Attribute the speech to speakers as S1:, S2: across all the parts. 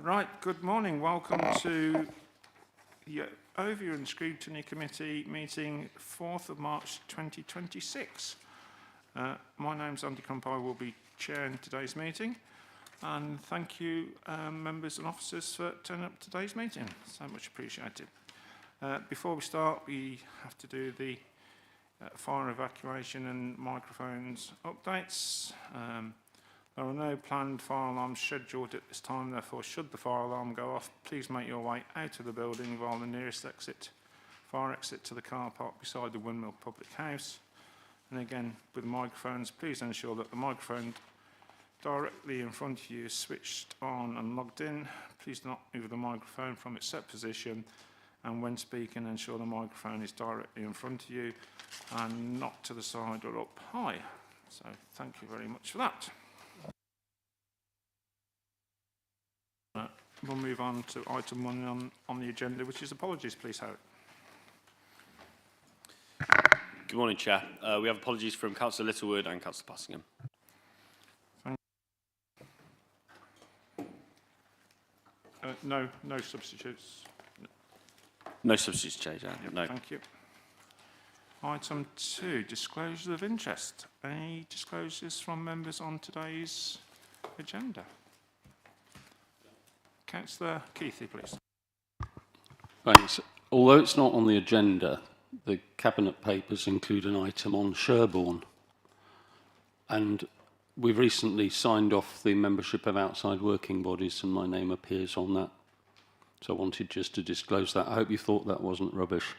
S1: Right, good morning. Welcome to the Overview and Scrutiny Committee meeting 4th of March 2026. My name's Andy Crump. I will be chairing today's meeting. And thank you, members and officers, for turning up to today's meeting. So much appreciated. Before we start, we have to do the fire evacuation and microphones updates. There are no planned fire alarms scheduled at this time, therefore should the fire alarm go off, please make your way out of the building via the nearest fire exit to the car park beside the Windmill Public House. And again, with microphones, please ensure that the microphone directly in front of you is switched on and logged in. Please do not move the microphone from its set position, and when speaking, ensure the microphone is directly in front of you and not to the side or up high. So thank you very much for that. We'll move on to item 1 on the agenda, which is apologies, please, Harry.
S2: Good morning, Chair. We have apologies from Councillor Littlewood and Councillor Passingham.
S1: No substitutes.
S2: No substitutes, Chair.
S1: Yep,
S2: no.
S1: Thank you. Item 2, disclosures of interest. Any disclosures from members on today's agenda? Councillor Keithley, please.
S3: Thanks. Although it's not on the agenda, the Cabinet papers include an item on Sherborne. And we've recently signed off the membership of outside working bodies, and my name appears on that. So I wanted just to disclose that. I hope you thought that wasn't rubbish.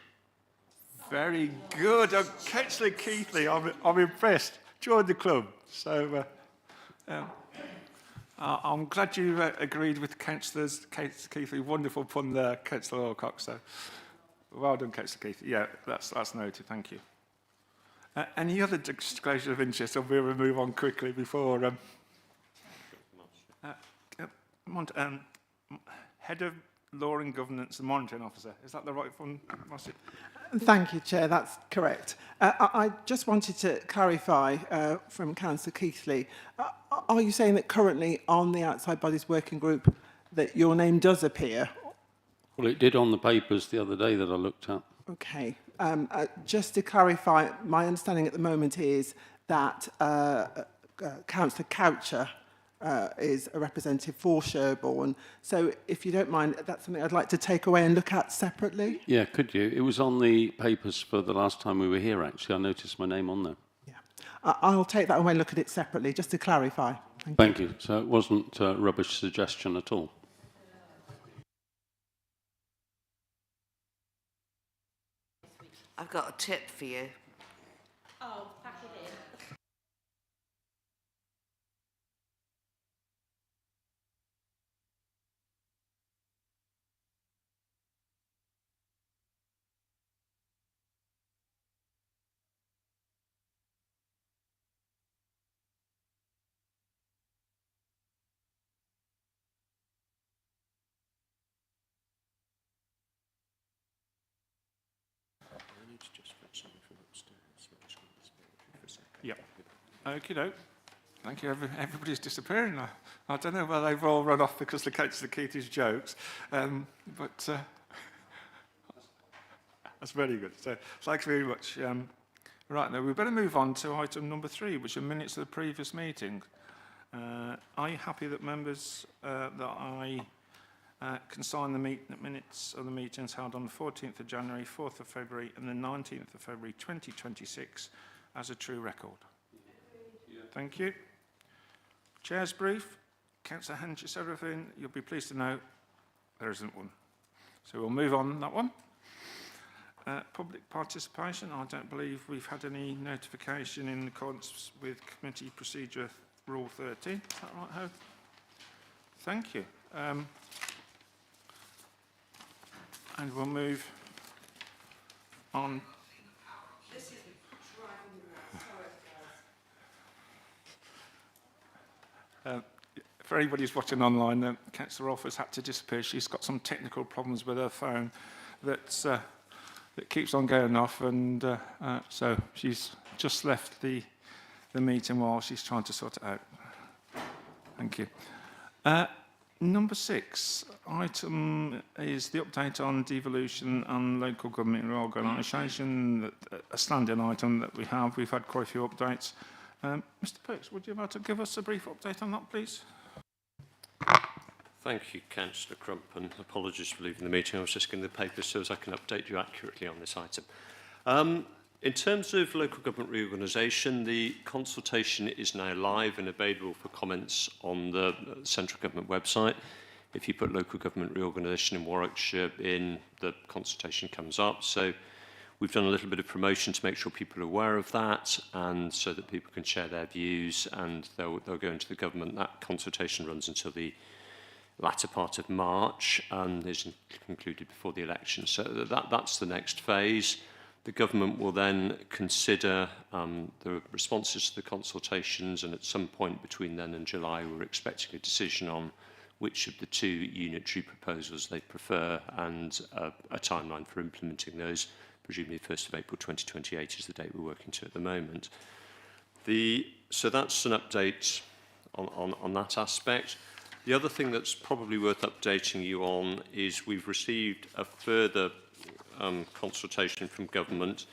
S1: Very good. Councillor Keithley, I'm impressed. Joined the club. So I'm glad you agreed with Councillor Keithley. Wonderful pun there, Councillor Alcock. So well done, Councillor Keithley. Yeah, that's noted. Thank you. Any other disclosure of interest, or we'll move on quickly before... Head of Law and Governance and Monitoring Officer. Is that the right one?
S4: Thank you, Chair. That's correct. I just wanted to clarify from Councillor Keithley. Are you saying that currently on the Outside Bodies Working Group that your name does appear?
S3: Well, it did on the papers the other day that I looked at.
S4: Okay. Just to clarify, my understanding at the moment is that Councillor Coucher is a representative for Sherborne. So if you don't mind, that's something I'd like to take away and look at separately.
S3: Yeah, could you? It was on the papers for the last time we were here, actually. I noticed my name on there.
S4: Yeah. I'll take that away and look at it separately, just to clarify.
S3: Thank you. So it wasn't a rubbish suggestion at all.
S5: I've got a tip for you.
S6: Oh, pack it in.
S1: Yep. Okie doke. Thank you. Everybody's disappearing now. I don't know whether they've all run off because of Councillor Keithley's jokes, but that's very good. So thanks very much. Right, now we better move on to item number 3, which are minutes of the previous meeting. Are you happy that members that I can sign the minutes of the meetings held on the 14th of January, 4th of February and the 19th of February 2026 as a true record? Yeah. Thank you. Chair's brief. Councillor Henches, everything. You'll be pleased to know there isn't one. So we'll move on that one. Public participation. I don't believe we've had any notification in accordance with Committee Procedure Rule 13. Is that right, Howard? Thank you. And we'll move on. For anybody who's watching online, Councillor Rolfe has had to disappear. She's got some technical problems with her phone that keeps on going off, and so she's just left the meeting while she's trying to sort it out. Thank you. Number 6 item is the update on devolution and local government reorganisation, a standing item that we have. We've had quite a few updates. Mr Perks, would you like to give us a brief update on that, please?
S7: Thank you, Councillor Crump, and apologies for leaving the meeting. I was just getting the papers so as I can update you accurately on this item. In terms of local government reorganisation, the consultation is now live and available for comments on the central government website. If you put local government reorganisation in Warwickshire in, the consultation comes up. So we've done a little bit of promotion to make sure people are aware of that, and so that people can share their views, and they'll go into the government. That consultation runs until the latter part of March and is concluded before the election. So that's the next phase. The government will then consider the responses to the consultations, and at some point between then and July, we're expecting a decision on which of the 2 unitary proposals they prefer, and a timeline for implementing those. Presumably 1st of April 2028 is the date we're working to at the moment. So that's an update on that aspect. The other thing that's probably worth updating you on is we've received a further consultation from government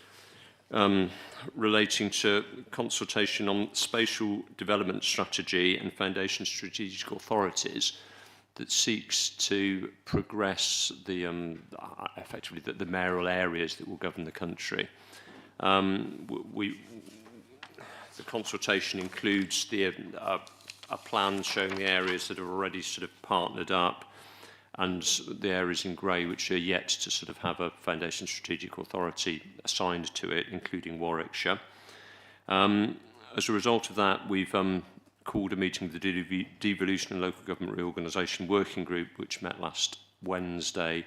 S7: relating to consultation on spatial development strategy and foundation strategic authorities that seeks to progress the effectively the mayoral areas that will govern the country. The consultation includes a plan showing the areas that are already sort of partnered up, and the areas in grey which are yet to sort of have a foundation strategic authority assigned to it, including Warwickshire. As a result of that, we've called a meeting of the Devolution and Local Government Reorganisation Working Group, which met last Wednesday,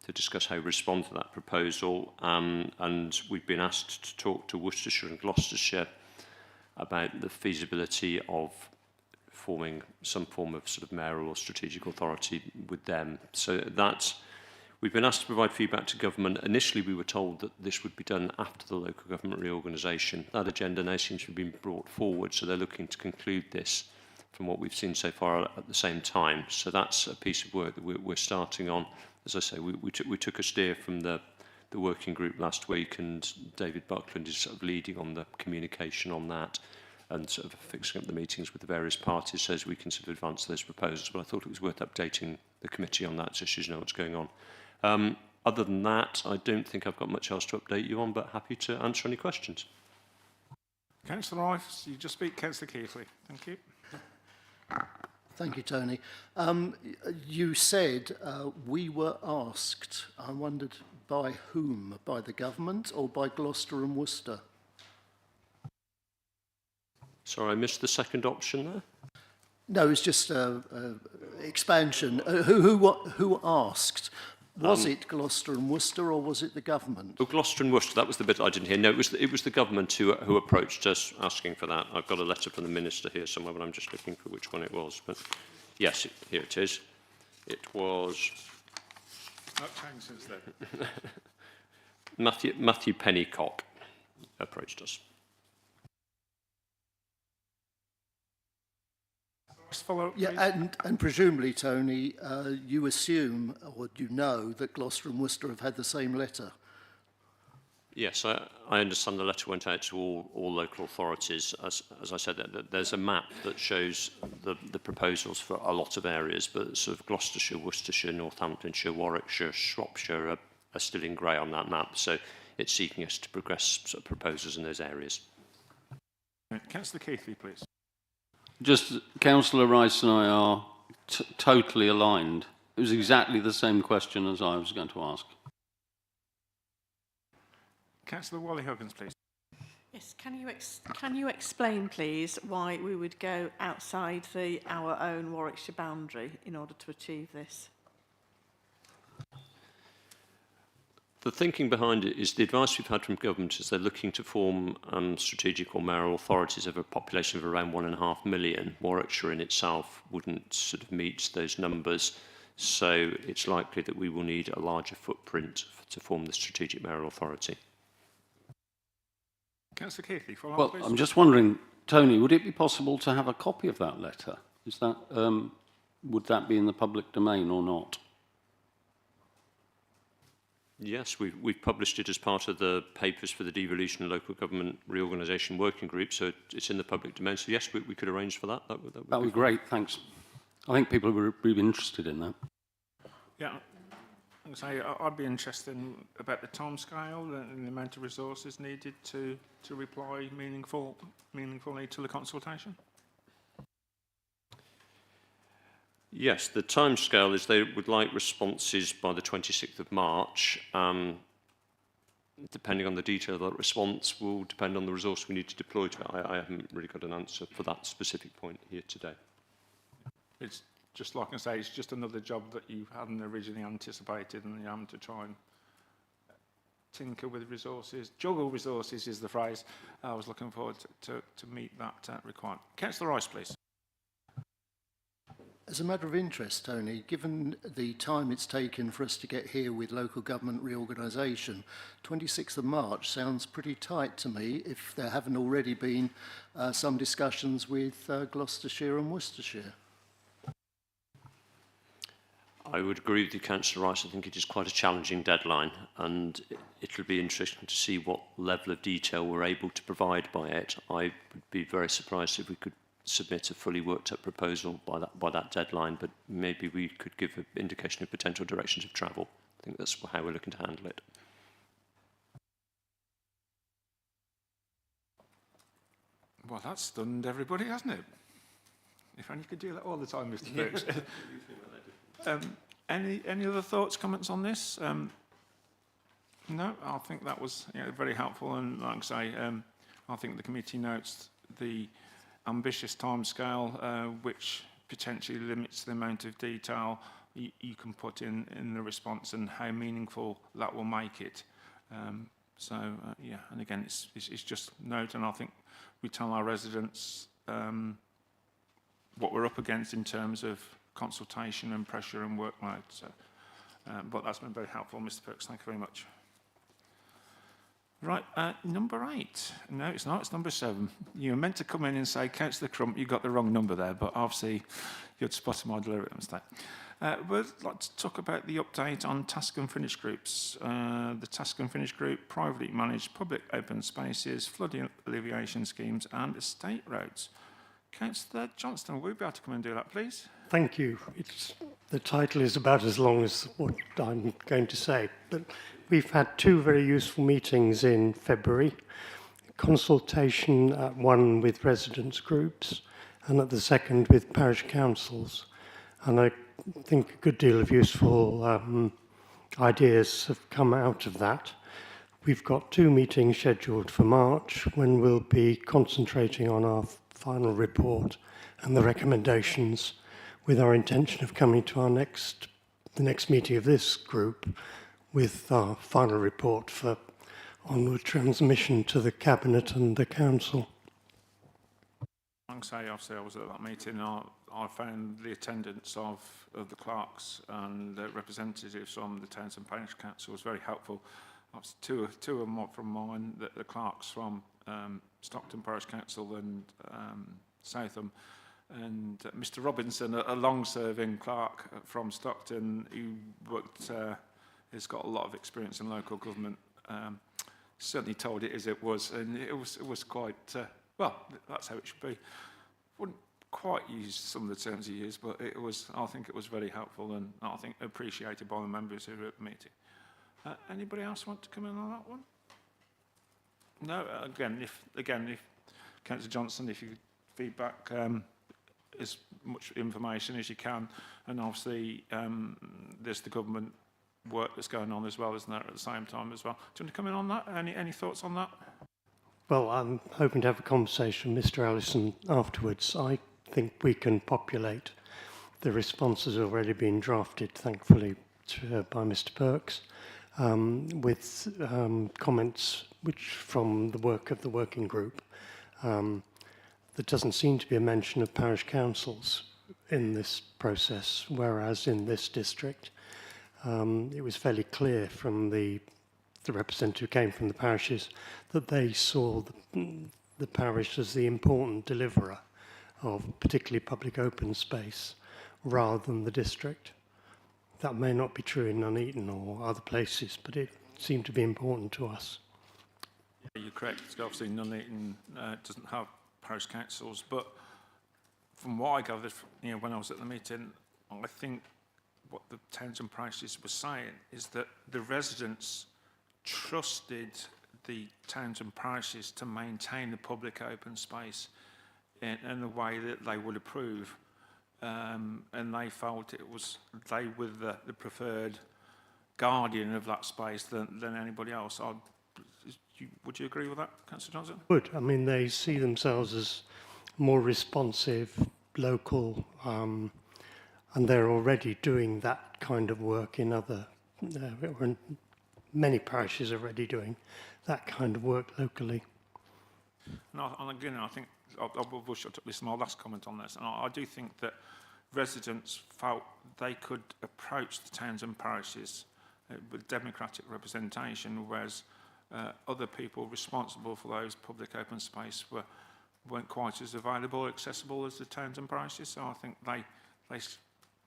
S7: to discuss how we respond to that proposal. And we've been asked to talk to Worcestershire and Gloucestershire about the feasibility of forming some form of sort of mayoral or strategic authority with them. So that we've been asked to provide feedback to government. Initially, we were told that this would be done after the local government reorganisation. That agenda now seems to have been brought forward, so they're looking to conclude this, from what we've seen so far, at the same time. So that's a piece of work that we're starting on. As I say, we took a steer from the working group last week, and David Buckland is sort of leading on the communication on that, and sort of fixing up the meetings with the various parties so as we can sort of advance those proposals. But I thought it was worth updating the committee on that so she know what's going on. Other than that, I don't think I've got much else to update you on, but happy to answer any questions.
S1: Councillor Rice, you just speak. Councillor Keithley. Thank you.
S8: Thank you, Tony. You said we were asked. I wondered by whom? By the government or by Gloucester and Worcester?
S7: Sorry, I missed the second option there.
S8: No, it's just expansion. Who asked? Was it Gloucester and Worcester, or was it the government?
S7: Oh, Gloucester and Worcester, that was the bit I didn't hear. No, it was the government who approached us asking for that. I've got a letter from the Minister here somewhere, but I'm just looking for which one it was. But yes, here it is. It was...
S1: Not changed since then.
S7: Matthew Pennycock approached us.
S1: Follow-up,
S8: Yeah, and presumably, Tony, you assume, or you know, that Gloucester and Worcester have had the same letter.
S7: Yes, I understand the letter went out to all local authorities. As I said, there's a map that shows the proposals for a lot of areas, but sort of Gloucestershire, Worcestershire, Northamptonshire, Warwickshire, Shropshire are still in grey on that map. So it's seeking us to progress sort of proposals in those areas.
S1: Councillor Keithley, please.
S3: Just Councillor Rice and I are totally aligned. It was exactly the same question as I was going to ask.
S1: Councillor Wally-Huggins, please.
S6: Yes, can you explain, please, why we would go outside our own Warwickshire boundary in order to achieve this?
S7: The thinking behind it is the advice we've had from government is they're looking to form strategic or mayoral authorities of a population of around 1.5 million. Warwickshire in itself wouldn't sort of meet those numbers, so it's likely that we will need a larger footprint to form the strategic mayoral authority.
S1: Councillor Keithley, follow
S3: Well,
S1: up, please.
S3: I'm just wondering, Tony, would it be possible to have a copy of that letter? Is that would that be in the public domain or not?
S7: Yes, we've published it as part of the papers for the Devolution and Local Government Reorganisation Working Group, so it's in the public domain. So yes, we could arrange for that. That would
S3: be great, thanks. I think people would be interested in that.
S1: Yeah, I'd be interested about the timescale and the amount of resources needed to reply meaningfully to the consultation.
S7: Yes, the timescale is they would like responses by the 26th of March. Depending on the detail of that response will depend on the resource we need to deploy to it. I haven't really got an answer for that specific point here today.
S1: It's just like I say, it's just another job that you hadn't originally anticipated, and you're having to try and tinker with resources. Juggle resources is the phrase. I was looking forward to meet that requirement. Councillor Rice, please.
S8: As a matter of interest, Tony, given the time it's taken for us to get here with local government reorganisation, 26th of March sounds pretty tight to me if there haven't already been some discussions with Gloucestershire and Worcestershire.
S7: I would agree with you, Councillor Rice. I think it is quite a challenging deadline, and it'll be interesting to see what level of detail we're able to provide by it. I would be very surprised if we could submit a fully worked up proposal by that deadline, but maybe we could give an indication of potential directions of travel. I think that's how we're looking to handle it.
S1: Well, that's stunned everybody, hasn't it? If only you could do that all the time, Mr. Brooks. Any other thoughts, comments on this? No, I think that was very helpful, and like I say, I think the committee notes the ambitious timescale, which potentially limits the amount of detail you can put in the response and how meaningful that will make it. Yeah, and again, it's just note, and I think we tell our residents what we're up against in terms of consultation and pressure and workload. So, but that's been very helpful, Mr. Perks. Thank you very much. Right, number 8. No, it's not. It's number 7. You were meant to come in and say, Councillor Crump, you got the wrong number there, but obviously you'd spotted my deliberate mistake. We'd like to talk about the update on task and finish groups. The task and finish group, privately managed public open spaces, flood alleviation schemes and estate roads. Councillor Johnston, will you be able to come and do that, please?
S9: Thank you. The title is about as long as what I'm going to say, but we've had 2 very useful meetings in February. Consultation at one with residents groups and at the second with parish councils. And I think a good deal of useful ideas have come out of that. We've got 2 meetings scheduled for March when we'll be concentrating on our final report and the recommendations, with our intention of coming to the next meeting of this group with our final report for onward transmission to the Cabinet and the Council.
S1: Like I say, obviously I was at that meeting. I found the attendance of the clerks and the representatives from the Towns and Parish Council was very helpful. Two of them from mine, the clerks from Stockton Parish Council and Southam, and Mr. Robinson, a long-serving clerk from Stockton who worked, has got a lot of experience in local government. Certainly told it as it was, and it was quite well. That's how it should be. Wouldn't quite use some of the terms he used, but it was. I think it was very helpful, and I think appreciated by the members who were at the meeting. Anybody else want to come in on that one? No. Again, if Councillor Johnson, if you could feedback as much information as you can, and obviously there's the government work that's going on as well, isn't there, at the same time as well. Do you want to come in on that? Any thoughts on that?
S9: Well, I'm hoping to have a conversation with Mr. Allison afterwards. I think we can populate. The response has already been drafted, thankfully, by Mr. Perks, with comments which from the work of the working group. There doesn't seem to be a mention of parish councils in this process, whereas in this district, it was fairly clear from the representative who came from the parishes that they saw the parish as the important deliverer of particularly public open space, rather than the district. That may not be true in Nuneaton or other places, but it seemed to be important to us.
S1: You're correct. Obviously, Nuneaton doesn't have parish councils, but from what I gathered, when I was at the meeting, I think what the towns and parishes were saying is that the residents trusted the towns and parishes to maintain the public open space in the way that they would approve, and they felt they were the preferred guardian of that space than anybody else. Would you agree with that, Councillor Johnson?
S9: Would. I mean, they see themselves as more responsive, local, and they're already doing that kind of work in other, many parishes are already doing that kind of work locally.
S1: And again, I think, this is my last comment on this, and I do think that residents felt they could approach the towns and parishes with democratic representation, whereas other people responsible for those public open space weren't quite as available or accessible as the towns and parishes. So I think they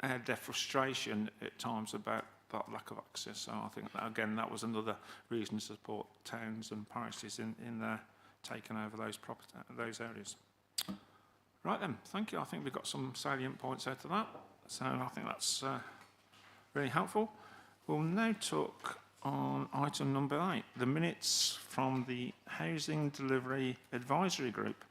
S1: had their frustration at times about that lack of access. So I think that, again, that was another reason to support towns and parishes in their taking over those areas. Right then, thank you. I think we've got some salient points out of that. So I think that's really helpful. We'll now talk on item number 8, the minutes from the Housing Delivery Advisory Group.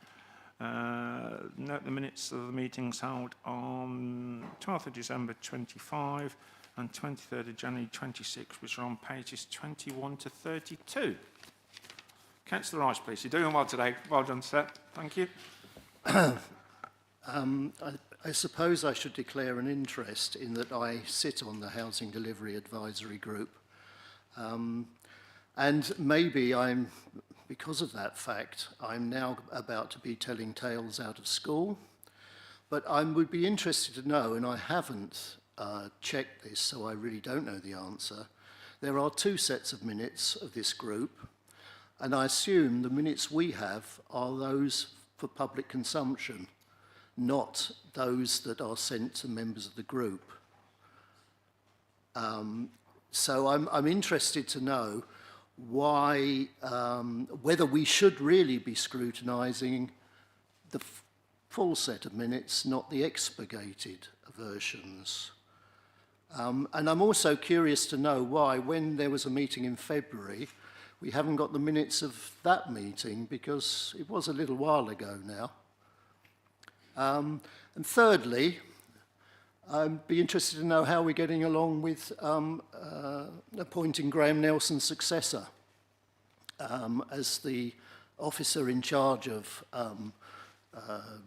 S1: Note the minutes of the meetings held on 12th of December 25 and 23rd of January 26, which are on pages 21 to 32. Councillor Rice, please. You're doing well today. Well done, sir. Thank you.
S8: I suppose I should declare an interest in that I sit on the Housing Delivery Advisory Group. And maybe because of that fact, I'm now about to be telling tales out of school. But I would be interested to know, and I haven't checked this, so I really don't know the answer. There are 2 sets of minutes of this group, and I assume the minutes we have are those for public consumption, not those that are sent to members of the group. So I'm interested to know why, whether we should really be scrutinising the full set of minutes, not the expurgated versions. And I'm also curious to know why, when there was a meeting in February, we haven't got the minutes of that meeting, because it was a little while ago now. And thirdly, I'd be interested to know how we're getting along with appointing Graham Nelson's successor as the officer in charge of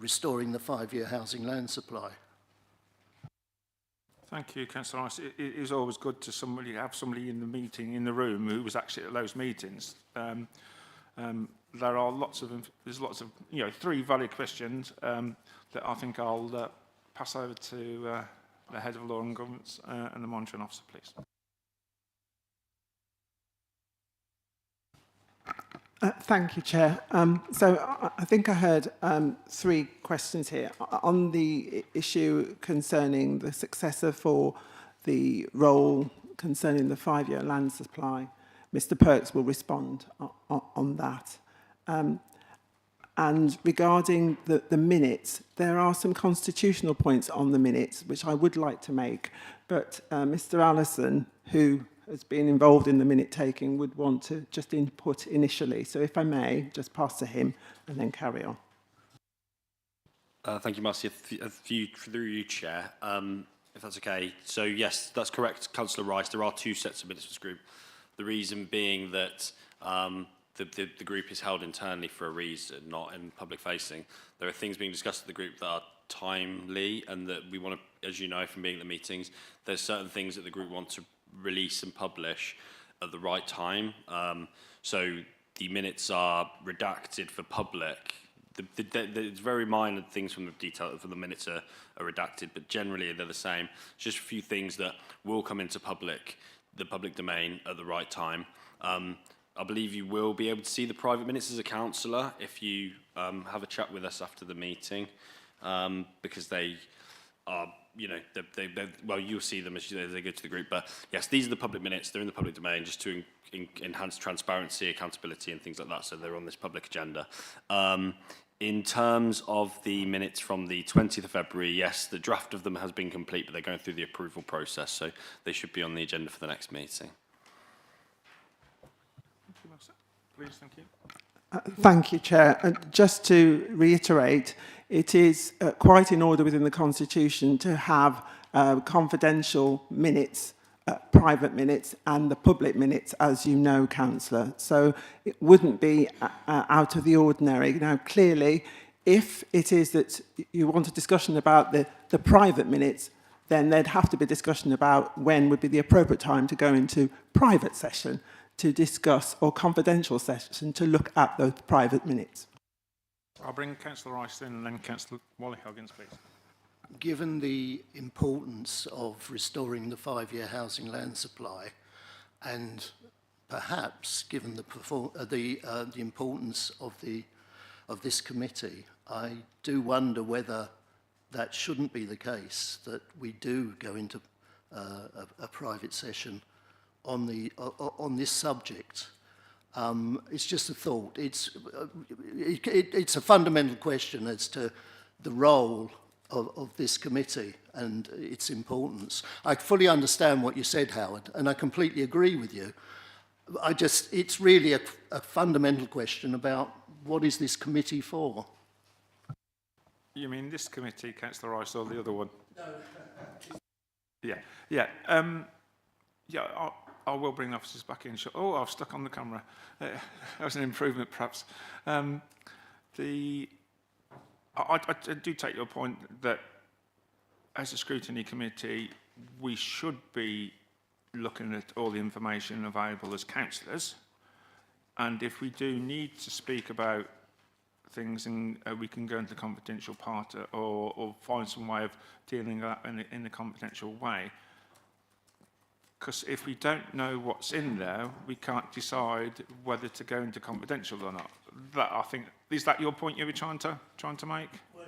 S8: restoring the 5-year housing land supply.
S1: Thank you, Councillor Rice. It is always good to have somebody in the meeting, in the room, who was actually at those meetings. There are lots of 3 valid questions that I think I'll pass over to the Head of Law and Governance and the Monitoring Officer, please.
S4: Thank you, Chair. So I think I heard 3 questions here. On the issue concerning the successor for the role concerning the 5-year land supply, Mr Perks will respond on that. And regarding the minutes, there are some constitutional points on the minutes which I would like to make, but Mr Allison, who has been involved in the minute taking, would want to just input initially. So if I may, just pass to him and then carry on.
S2: Thank you, Marcy. Through you, Chair, if that's okay. So yes, that's correct, Councillor Rice. There are 2 sets of minutes for this group. The reason being that the group is held internally for a reason, not in public facing. There are things being discussed at the group that are timely, and that we want to, as you know from being at the meetings, there's certain things that the group wants to release and publish at the right time. So the minutes are redacted for public. It's very minor things from the minutes are redacted, but generally they're the same. It's just a few things that will come into the public domain at the right time. I believe you will be able to see the private minutes as a councillor if you have a chat with us after the meeting, because are, you know, well, you'll see them as they go to the group. But yes, these are the public minutes. They're in the public domain just to enhance transparency, accountability, and things like that. So they're on this public agenda. In terms of the minutes from the 20th of February, yes, the draft of them has been complete, but they're going through the approval process, so they should be on the agenda for the next meeting.
S1: Please, thank you.
S4: Thank you, Chair. Just to reiterate, it is quite in order within the Constitution to have confidential minutes, private minutes and the public minutes, as you know, Councillor. So it wouldn't be out of the ordinary. Now, clearly, if it is that you want a discussion about the private minutes, then there'd have to be a discussion about when would be the appropriate time to go into private session to discuss, or confidential session to look at those private minutes.
S1: I'll bring Councillor Rice in and then Councillor Wally-Huggins, please.
S8: Given the importance of restoring the 5-year housing land supply, and perhaps given the importance of this committee, I do wonder whether that shouldn't be the case, that we do go into a private session on this subject. It's just a thought. It's a fundamental question as to the role of this committee and its importance. I fully understand what you said, Howard, and I completely agree with you. It's really a fundamental question about what is this committee for?
S1: You mean this committee, Councillor Rice, or the other one?
S8: No.
S1: Yeah. I will bring the officers back in. Oh, I've stuck on the camera. That was an improvement, perhaps. I do take your point that as a scrutiny committee, we should be looking at all the information available as councillors. And if we do need to speak about things, and we can go into the confidential part or find some way of dealing with that in a confidential way. Because if we don't know what's in there, we can't decide whether to go into confidential or not. That, I think, is that your point you were trying to make?
S8: Well,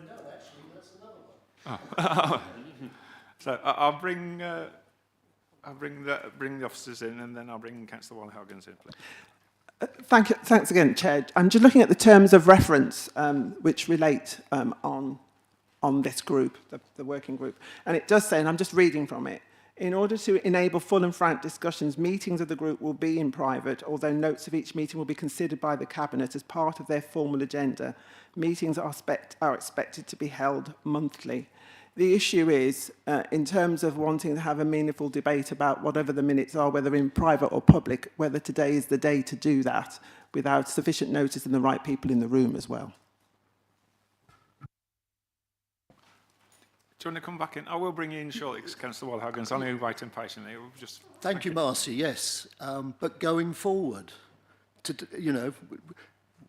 S8: no, actually, that's another one.
S1: Oh. So I'll bring the officers in, and then I'll bring Councillor Wally-Huggins in, please.
S4: Thanks again, Chair. I'm just looking at the terms of reference which relate on this group, the working group. And it does say, and I'm just reading from it, in order to enable full and frank discussions, meetings of the group will be in private, although notes of each meeting will be considered by the Cabinet as part of their formal agenda. Meetings are expected to be held monthly. The issue is, in terms of wanting to have a meaningful debate about whatever the minutes are, whether in private or public, whether today is the day to do that without sufficient notice and the right people in the room as well.
S1: Do you want to come back in? I will bring you in shortly, Councillor Wally-Huggins. I know you're waiting patiently. We'll just
S8: Thank you, Marcia. Yes, but going forward,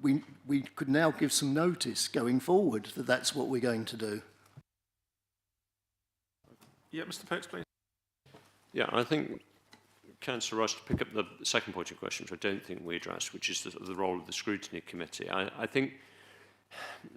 S8: we could now give some notice going forward that that's what we're going to do.
S1: Yeah, Mr. Perks, please.
S7: Yeah, I think Councillor Rice, to pick up the second point of question, which I don't think we addressed, which is the role of the Scrutiny Committee. I think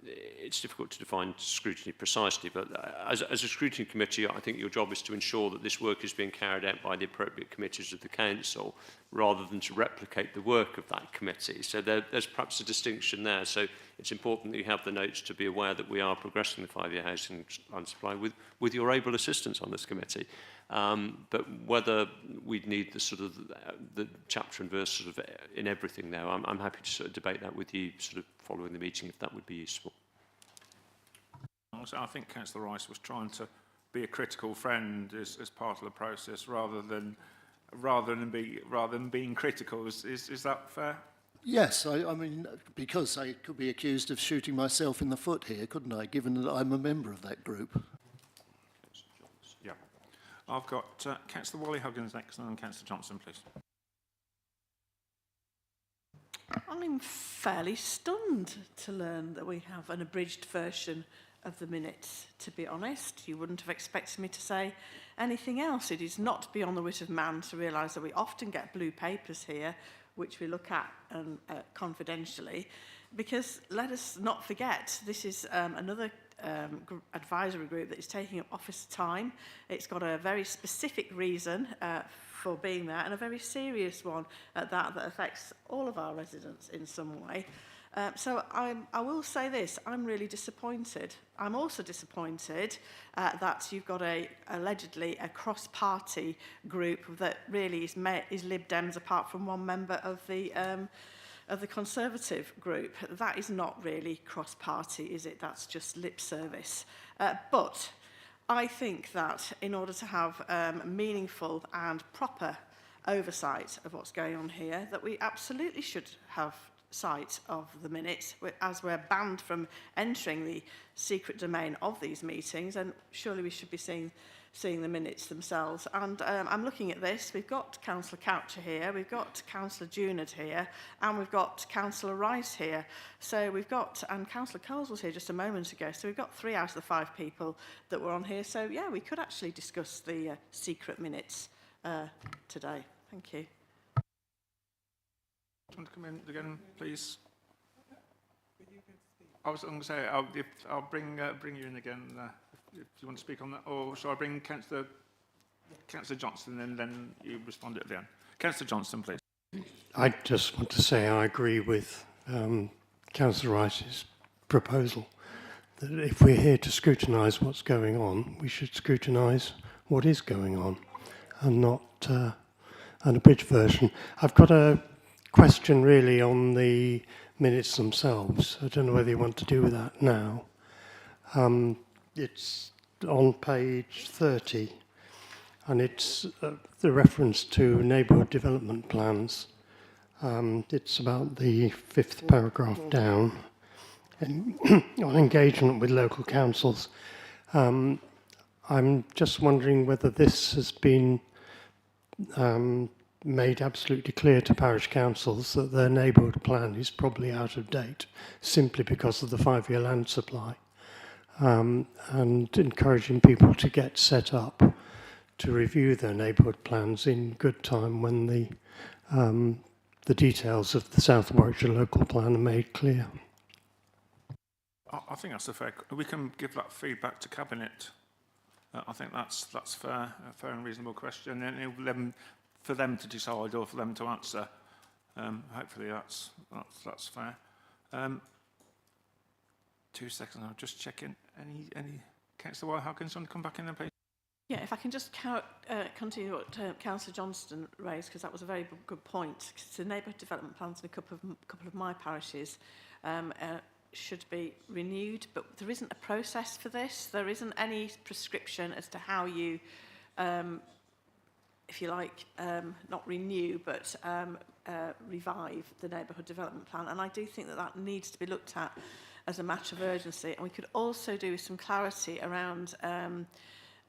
S7: it's difficult to define scrutiny precisely, but as a scrutiny committee, I think your job is to ensure that this work is being carried out by the appropriate committees of the council, rather than to replicate the work of that committee. So there's perhaps a distinction there. So it's important that you have the notes to be aware that we are progressing the 5-year housing land supply with your able assistance on this committee. But whether we'd need the sort of the chapter and verse sort of in everything there, I'm happy to sort of debate that with you sort of following the meeting, if that would be useful.
S1: Also, I think Councillor Rice was trying to be a critical friend as part of the process, rather than being critical. Is that fair?
S8: Yes, I mean, because I could be accused of shooting myself in the foot here, couldn't I, given that I'm a member of that group?
S1: Yeah. I've got Councillor Wally-Huggins next, and then Councillor Johnson, please.
S6: I'm fairly stunned to learn that we have an abridged version of the minutes, to be honest. You wouldn't have expected me to say anything else. It is not beyond the wit of man to realise that we often get blue papers here, which we look at confidentially, because let us not forget, this is another advisory group that is taking up office time. It's got a very specific reason for being there, and a very serious one at that affects all of our residents in some way. So I will say this, I'm really disappointed. I'm also disappointed that you've got allegedly a cross-party group that really is Lib Dems apart from one member of the Conservative group. That is not really cross-party, is it? That's just lip service. But I think that in order to have meaningful and proper oversight of what's going on here, that we absolutely should have sight of the minutes, as we're banned from entering the secret domain of these meetings, and surely we should be seeing the minutes themselves. And I'm looking at this. We've got Councillor Coucher here, we've got Councillor Junard here, and we've got Councillor Rice here. So we've got, and Councillor Coles was here just a moment ago, so we've got 3 out of the 5 people that were on here. So yeah, we could actually discuss the secret minutes today. Thank you.
S1: Do you want to come in again, please? I was going to say, I'll bring you in again if you want to speak on that, or shall I bring Councillor Johnston and then you respond at the end? Councillor Johnston, please.
S9: I just want to say I agree with Councillor Rice's proposal that if we're here to scrutinise what's going on, we should scrutinise what is going on and not an abridged version. I've got a question really on the minutes themselves. I don't know whether you want to do that now. It's on page 30, and it's the reference to neighbourhood development plans. It's about the 5th paragraph down, and on engagement with local councils. I'm just wondering whether this has been made absolutely clear to parish councils that their neighbourhood plan is probably out of date simply because of the 5-year land supply, and encouraging people to get set up to review their neighbourhood plans in good time when the details of the South Warwickshire local plan are made clear.
S1: I think that's a fair. We can give that feedback to Cabinet. I think that's fair, a fair and reasonable question, and it will for them to decide or for them to answer. Hopefully that's fair. 2 seconds. I'll just check in. Any Councillor White-Hawkins want to come back in there, please?
S6: Yeah, if I can just continue what Councillor Johnston raised, because that was a very good point. Because the neighbourhood development plans in a couple of my parishes should be renewed, but there isn't a process for this. There isn't any prescription as to how you, if you like, not renew, but revive the neighbourhood development plan. And I do think that needs to be looked at as a matter of urgency. And we could also do some clarity around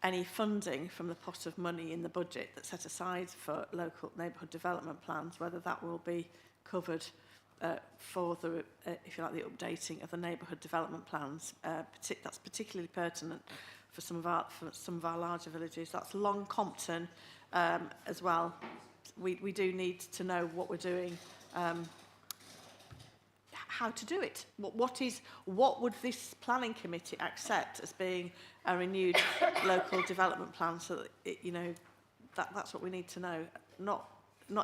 S6: any funding from the pot of money in the budget that's set aside for local neighbourhood development plans, whether that will be covered for the, if you like, the updating of the neighbourhood development plans. That's particularly pertinent for some of our larger villages. That's Long Compton as well. We do need to know what we're doing, how to do it. What would this planning committee accept as being a renewed local development plan, so that that's what we need to know. Not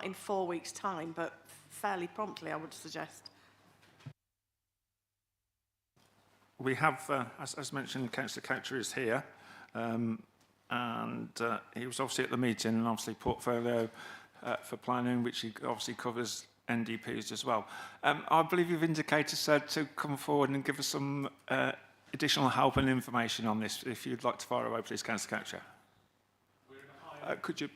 S6: in 4 weeks' time, but fairly promptly, I would suggest.
S1: We have, as mentioned, Councillor Coucher is here, and he was obviously at the meeting, and obviously portfolio for planning, which he obviously covers NDPs as well. I believe you've indicated, sir, to come forward and give us some additional help and information on this. If you'd like to fire away, please, Councillor Coucher. Could you?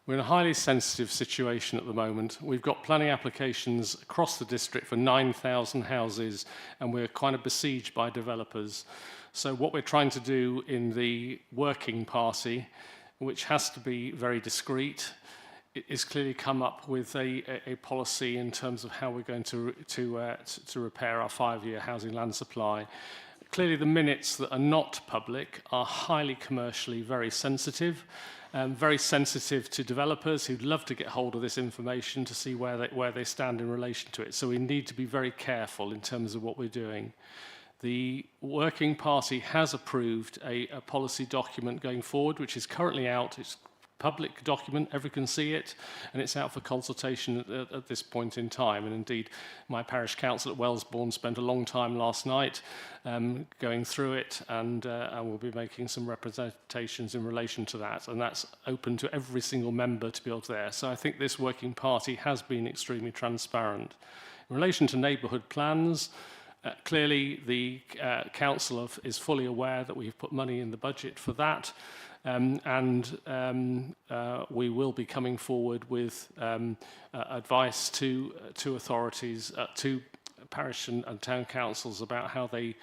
S10: We're in a highly sensitive situation at the moment. We've got planning applications across the district for 9,000 houses, and we're kind of besieged by developers. So what we're trying to do in the working party, which has to be very discreet, is clearly come up with a policy in terms of how we're going to repair our 5-year housing land supply. Clearly, the minutes that are not public are highly commercially very sensitive to developers who'd love to get hold of this information to see where they stand in relation to it. So we need to be very careful in terms of what we're doing. The Working Party has approved a policy document going forward, which is currently out. It's a public document, everyone can see it, and it's out for consultation at this point in time. And indeed, my parish council at Wellesbourne spent a long time last night going through it, and we'll be making some representations in relation to that, and that's open to every single member to be able to there. So I think this Working Party has been extremely transparent. In relation to neighbourhood plans, clearly the council is fully aware that we've put money in the budget for that, and we will be coming forward with advice to authorities, to parish and town councils about how they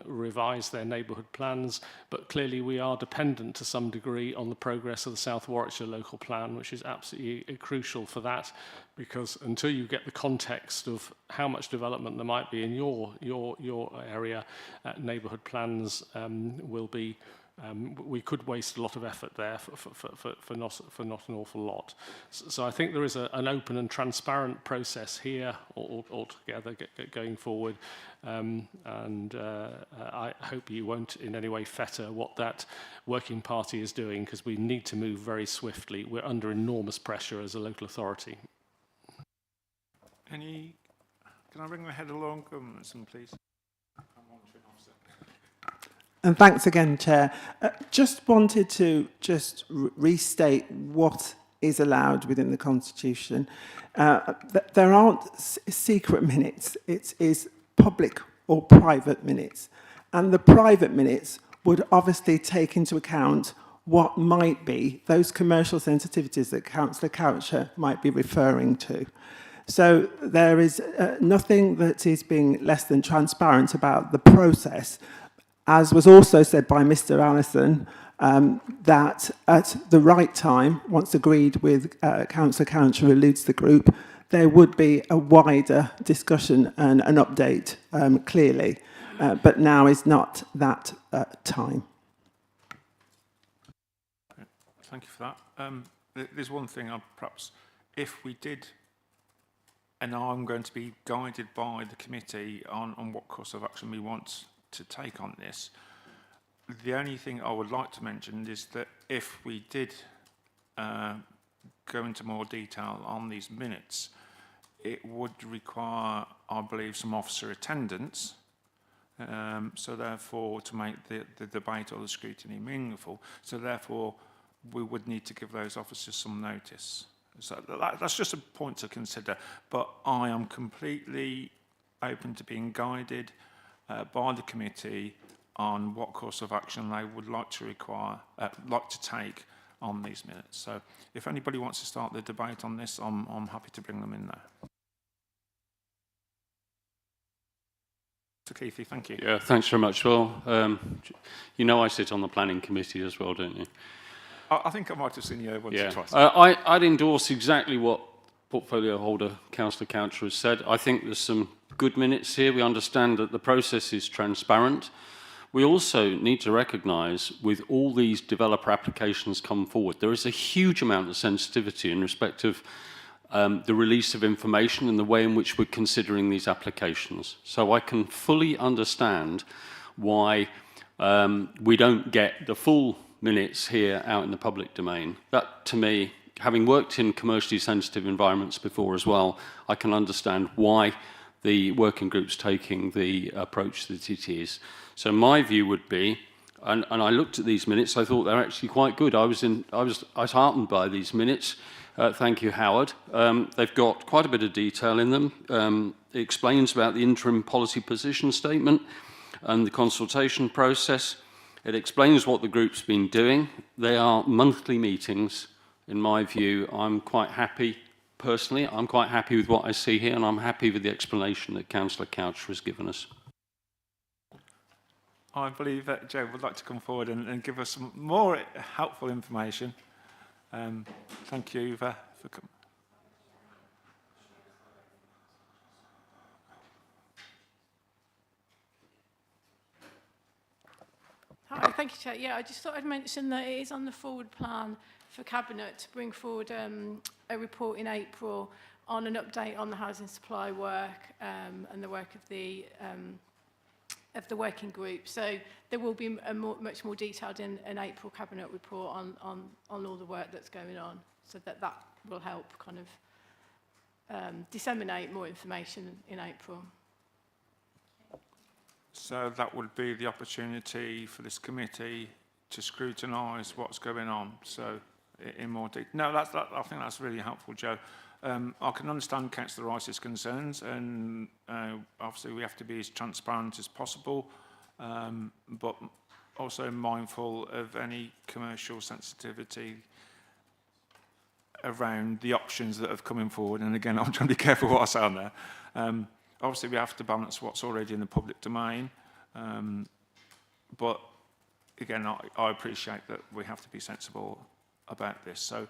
S10: revise their neighbourhood plans. But clearly we are dependent to some degree on the progress of the South Warwickshire local plan, which is absolutely crucial for that, because until you get the context of how much development there might be in your area, neighbourhood plans will be we could waste a lot of effort there for not an awful lot. So I think there is an open and transparent process here altogether going forward, and I hope you won't in any way fetter what that Working Party is doing, because we need to move very swiftly. We're under enormous pressure as a local authority.
S1: Can I bring my head along, please?
S4: And thanks again, Chair. Just wanted to restate what is allowed within the Constitution. There aren't secret minutes. It is public or private minutes. And the private minutes would obviously take into account what might be those commercial sensitivities that Councillor Coucher might be referring to. So there is nothing that is being less than transparent about the process. As was also said by Mr. Allison, that at the right time, once agreed with Councillor Coucher, who leads the group, there would be a wider discussion and an update, clearly. But now is not that time.
S1: Thank you for that. There's one thing, perhaps, if we did, and I'm going to be guided by the committee on what course of action we want to take on this. The only thing I would like to mention is that if we did go into more detail on these minutes, it would require, I believe, some officer attendance. So therefore, to make the debate or the scrutiny meaningful, so therefore we would need to give those officers some notice. So that's just a point to consider. But I am completely open to being guided by the committee on what course of action they would like to take on these minutes. So if anybody wants to start the debate on this, I'm happy to bring them in there. Mr. Keithy, thank you.
S3: Yeah, thanks very much. Well, you know I sit on the planning committee as well, don't you?
S1: I think I might have seen you once or twice.
S3: I'd endorse exactly what portfolio holder Councillor Coucher has said. I think there's some good minutes here. We understand that the process is transparent. We also need to recognise, with all these developer applications come forward, there is a huge amount of sensitivity in respect of the release of information and the way in which we're considering these applications. So I can fully understand why we don't get the full minutes here out in the public domain. That, to me, having worked in commercially sensitive environments before as well, I can understand why the working group's taking the approach that it is. So my view would be, and I looked at these minutes, I thought they're actually quite good. I was heartened by these minutes. Thank you, Howard. They've got quite a bit of detail in them. It explains about the interim policy position statement and the consultation process. It explains what the group's been doing. They are monthly meetings. In my view, I'm quite happy. Personally, I'm quite happy with what I see here, and I'm happy with the explanation that Councillor Coucher has given us.
S1: I believe that Joe would like to come forward and give us some more helpful information. Thank you for coming.
S11: Hi, thank you, Chair. Yeah, I just thought I'd mention that it is on the forward plan for Cabinet to bring forward a report in April on an update on the housing supply work and the work of the of the working group. So there will be a much more detailed in an April Cabinet report on all the work that's going on, so that will help kind of disseminate more information in April.
S1: So that would be the opportunity for this committee to scrutinise what's going on. So in more detail. No, I think that's really helpful, Joe. I can understand Councillor Rice's concerns, and obviously we have to be as transparent as possible, but also mindful of any commercial sensitivity around the options that have come forward. And again, I'm trying to be careful what I say on there. Obviously, we have to balance what's already in the public domain, but again, I appreciate that we have to be sensible about this. So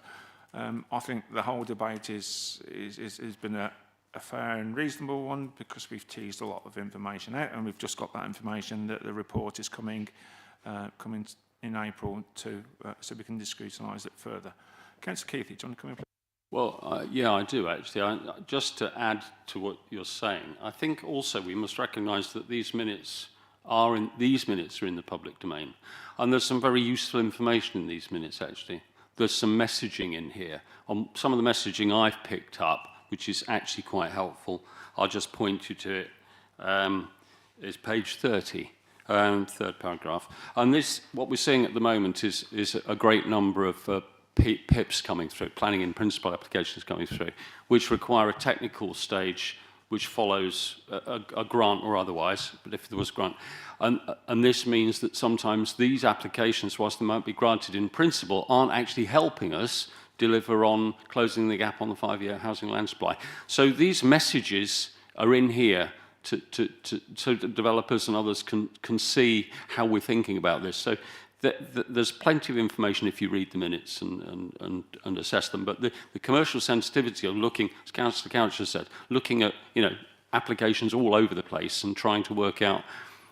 S1: I think the whole debate has been a fair and reasonable one, because we've teased a lot of information out, and we've just got that information that the report is coming in April so we can scrutinise it further. Councillor Keithy, do you want to come in?
S3: Well, yeah, I do actually. Just to add to what you're saying, I think also we must recognise that these minutes are in the public domain, and there's some very useful information in these minutes actually. There's some messaging in here. On some of the messaging I've picked up, which is actually quite helpful. I'll just point you to it. It's page 30, third paragraph. And this, what we're seeing at the moment is a great number of PIPs coming through, planning in principle applications coming through, which require a technical stage which follows a grant or otherwise, but if there was a grant. And this means that sometimes these applications, whilst they might be granted in principle, aren't actually helping us deliver on closing the gap on the 5-year housing land supply. So these messages are in here so that developers and others can see how we're thinking about this. So there's plenty of information if you read the minutes and assess them. But the commercial sensitivity of looking, as Councillor Coucher said, looking at applications all over the place and trying to work out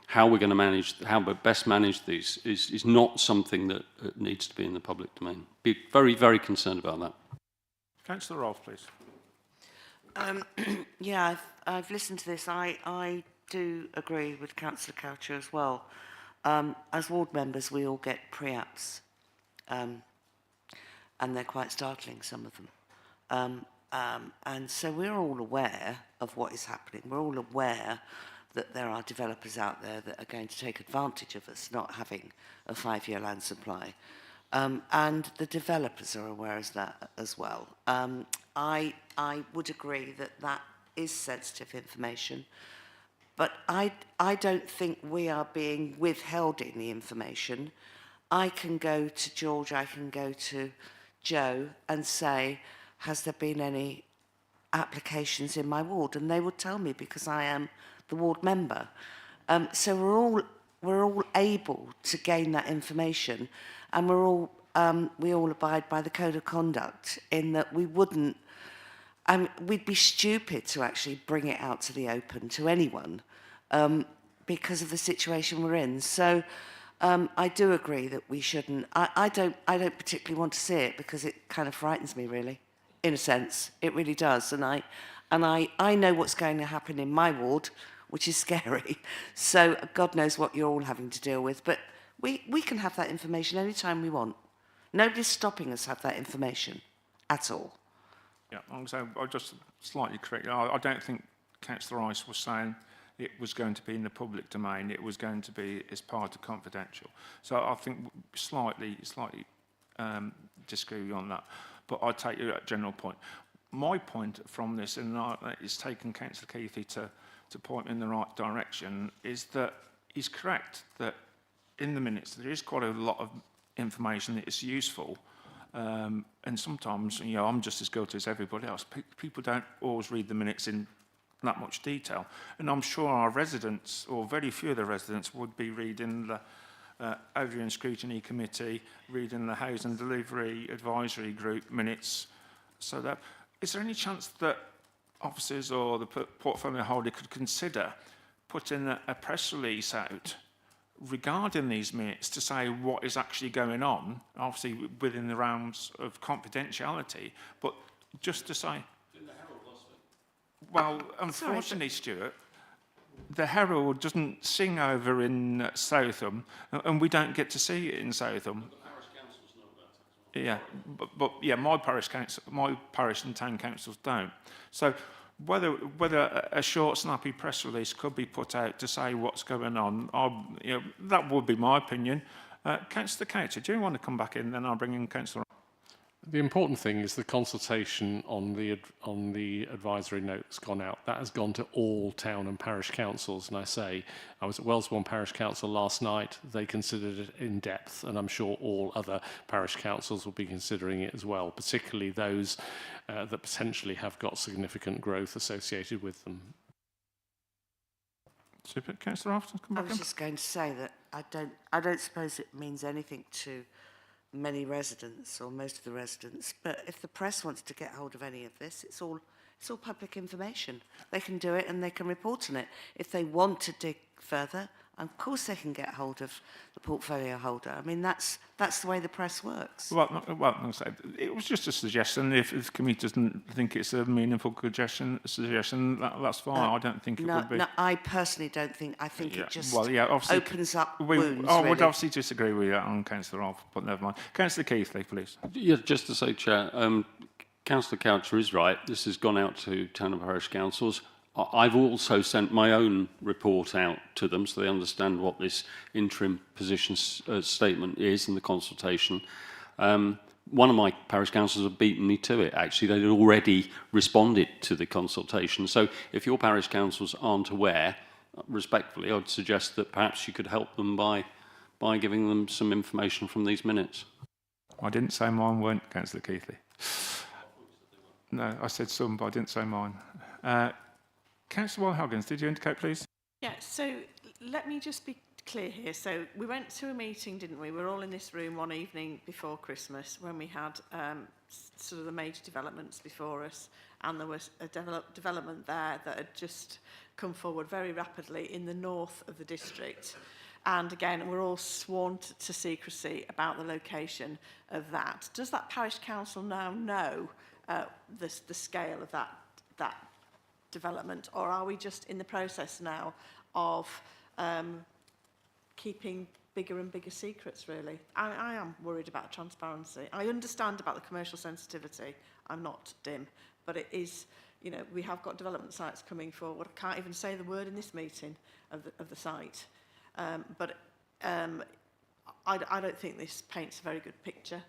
S3: how we're going to manage, how we best manage these is not something that needs to be in the public domain. Be very, very concerned about that.
S1: Councillor Rolfe, please.
S5: Yeah, I've listened to this. I do agree with Councillor Coucher as well. As ward members, we all get pre-apps, and they're quite startling, some of them. And so we're all aware of what is happening. We're all aware that there are developers out there that are going to take advantage of us not having a 5-year land supply. And the developers are aware of that as well. I would agree that that is sensitive information. But I don't think we are being withheld in the information. I can go to George, I can go to Joe and say, has there been any applications in my ward? And they would tell me, because I am the ward member. So we're all able to gain that information, and we all abide by the code of conduct, in that we wouldn't. We'd be stupid to actually bring it out to the open to anyone, because of the situation we're in. So I do agree that we shouldn't. I don't particularly want to see it, because it kind of frightens me, really, in a sense. It really does. And I know what's going to happen in my ward, which is scary. So God knows what you're all having to deal with. But we can have that information anytime we want. Nobody's stopping us have that information at all.
S1: Yeah, so I'll just slightly correct. I don't think Councillor Rice was saying it was going to be in the public domain. It was going to be as part of confidential. So I think slightly disagree on that. But I take your general point. My point from this, and it's taken Councillor Keithy to point in the right direction, is that he's correct that in the minutes there is quite a lot of information that is useful. And sometimes, I'm just as guilty as everybody else. People don't always read the minutes in that much detail. And I'm sure our residents, or very few of the residents, would be reading the Overview and Scrutiny Committee, reading the Housing Delivery Advisory Group minutes. So that, is there any chance that officers or the portfolio holder could consider putting a press release out regarding these minutes to say what is actually going on, obviously within the realms of confidentiality, but just to say... Well, unfortunately, Stuart, the Herald doesn't sing over in Southam, and we don't get to see it in Southam. Yeah, but yeah, my parish and town councils don't. So whether a short, snappy press release could be put out to say what's going on, that would be my opinion. Councillor Coucher, do you want to come back in? Then I'll bring in Councillor.
S10: The important thing is the consultation on the advisory note that's gone out. That has gone to all town and parish councils. And I was at Wellesbourne Parish Council last night. They considered it in depth, and I'm sure all other parish councils will be considering it as well, particularly those that potentially have got significant growth associated with them.
S1: Super, Councillor Afton, come
S5: I
S1: back
S5: was
S1: in.
S5: just going to say that I don't suppose it means anything to many residents or most of the residents, but if the press wants to get hold of any of this, it's all public information. They can do it and they can report on it. If they want to dig further, of course they can get hold of the portfolio holder. I mean, that's the way the press works.
S1: Well, it was just a suggestion. If the committee doesn't think it's a meaningful suggestion, that's fine. I don't think it would be.
S5: No, I personally don't think. I think it just opens up
S1: I
S5: wounds.
S1: would obviously disagree with you on Councillor Rolfe, but never mind. Councillor Keithley, please.
S3: Yeah, just to say, Chair, Councillor Coucher is right. This has gone out to town and parish councils. I've also sent my own report out to them so they understand what this interim position statement is in the consultation. One of my parish councils have beaten me to it, actually. They'd already responded to the consultation. So if your parish councils aren't aware, respectfully, I'd suggest that perhaps you could help them by giving them some information from these minutes.
S1: I didn't say mine weren't, Councillor Keithley. No, I said some, but I didn't say mine. Councillor Wall-Huggins, did you indicate, please?
S6: Yeah, so let me just be clear here. So we went to a meeting, didn't we? We were all in this room one evening before Christmas when we had sort of the major developments before us, and there was a development there that had just come forward very rapidly in the north of the district. And again, we're all sworn to secrecy about the location of that. Does that parish council now know the scale of that development, or are we just in the process now of keeping bigger and bigger secrets, really? I am worried about transparency. I understand about the commercial sensitivity. I'm not dim, but it is, we have got development sites coming forward. I can't even say the word in this meeting of the site. But I don't think this paints a very good picture.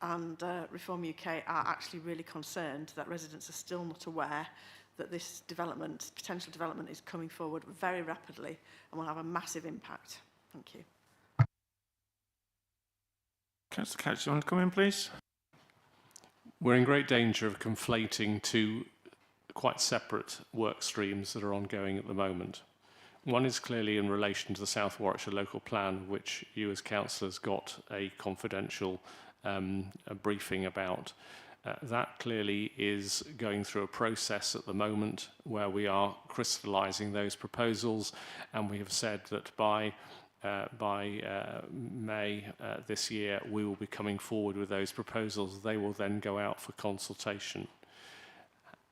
S6: And Reform UK are actually really concerned that residents are still not aware that this potential development is coming forward very rapidly and will have a massive impact. Thank you.
S1: Councillor Couch, do you want to come in, please?
S10: We're in great danger of conflating two quite separate work streams that are ongoing at the moment. One is clearly in relation to the South Warwickshire local plan, which you as councillors got a confidential a briefing about. That clearly is going through a process at the moment where we are crystallising those proposals, and we have said that by May this year we will be coming forward with those proposals. They will then go out for consultation.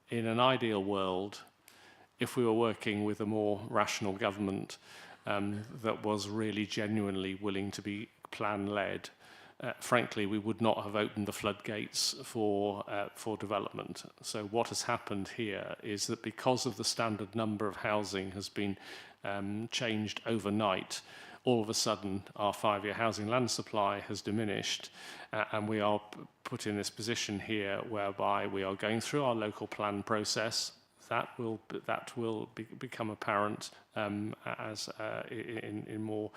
S10: In an ideal world, if we were working with a more rational government that was really genuinely willing to be plan-led, frankly, we would not have opened the floodgates for development. So what has happened here is that because of the standard number of housing has been changed overnight, all of a sudden our 5-year housing land supply has diminished, and we are put in this position here whereby we are going through our local plan process. That will become apparent as in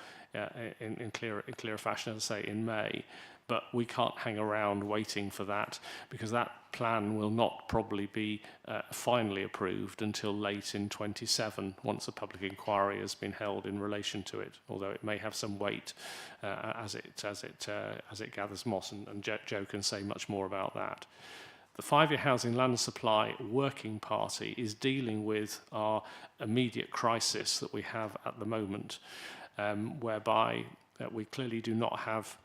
S10: clearer fashion, as I say, in May. But we can't hang around waiting for that, because that plan will not probably be finally approved until late in 27, once a public inquiry has been held in relation to it. Although it may have some weight as it gathers moss, and Joe can say much more about that. The 5-year housing land supply working party is dealing with our immediate crisis that we have at the moment, whereby we clearly do not have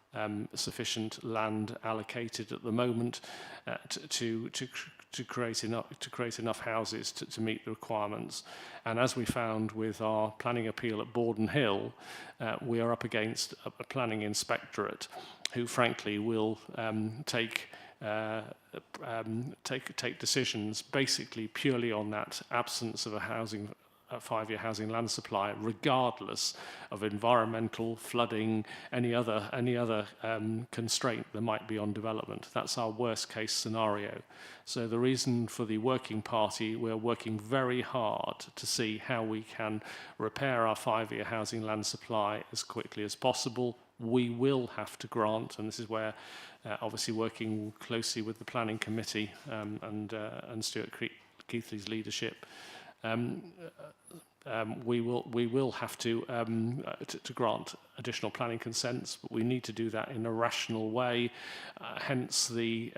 S10: to create enough houses to meet the requirements. And as we found with our planning appeal at Borden Hill, we are up against a planning inspectorate who frankly will take decisions basically purely on that absence of a five-year housing land supply, regardless of environmental, flooding, any other constraint there might be on development. That's our worst case scenario. So the reason for the working party, we're working very hard to see how we can repair our five-year housing land supply as quickly as possible. We will have to grant, and this is where obviously working closely with the planning committee and Stuart Keithley's leadership, we will have to grant additional planning consents, but we need to do that in a rational way. Hence the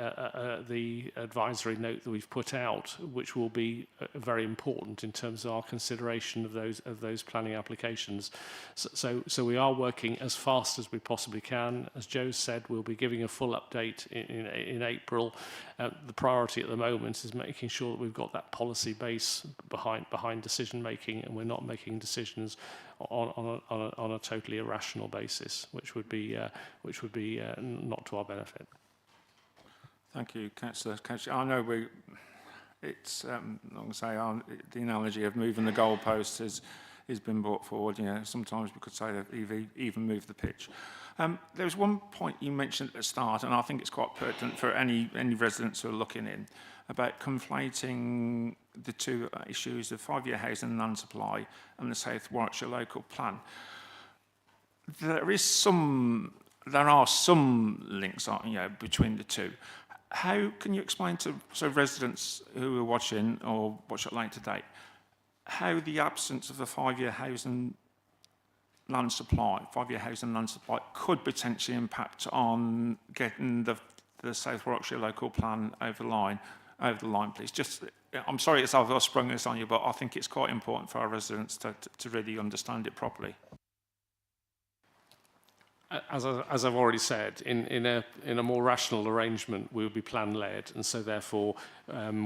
S10: advisory note that we've put out, which will be very important in terms of our consideration of those planning applications. So we are working as fast as we possibly can. As Joe said, we'll be giving a full update in April. The priority at the moment is making sure that we've got that policy base behind decision making, and we're not making decisions on a totally irrational basis, which would be not to our benefit.
S1: Thank you, Councillor. I know it's I'm going to say the analogy of moving the goalpost has been brought forward. You know, sometimes we could say that even move the pitch. There was one point you mentioned at the start, and I think it's quite pertinent for any residents who are looking in, about conflating the two issues of five-year housing and land supply and the South Warwickshire local plan. There are some links, between the two. How can you explain to residents who are watching or watch it later today how the absence of the five-year housing land supply could potentially impact on getting the South Warwickshire local plan over the line, please? Just, I'm sorry I've sprung this on you, but I think it's quite important for our residents to really understand it properly.
S10: As I've already said, in a more rational arrangement, we would be plan-led, and so therefore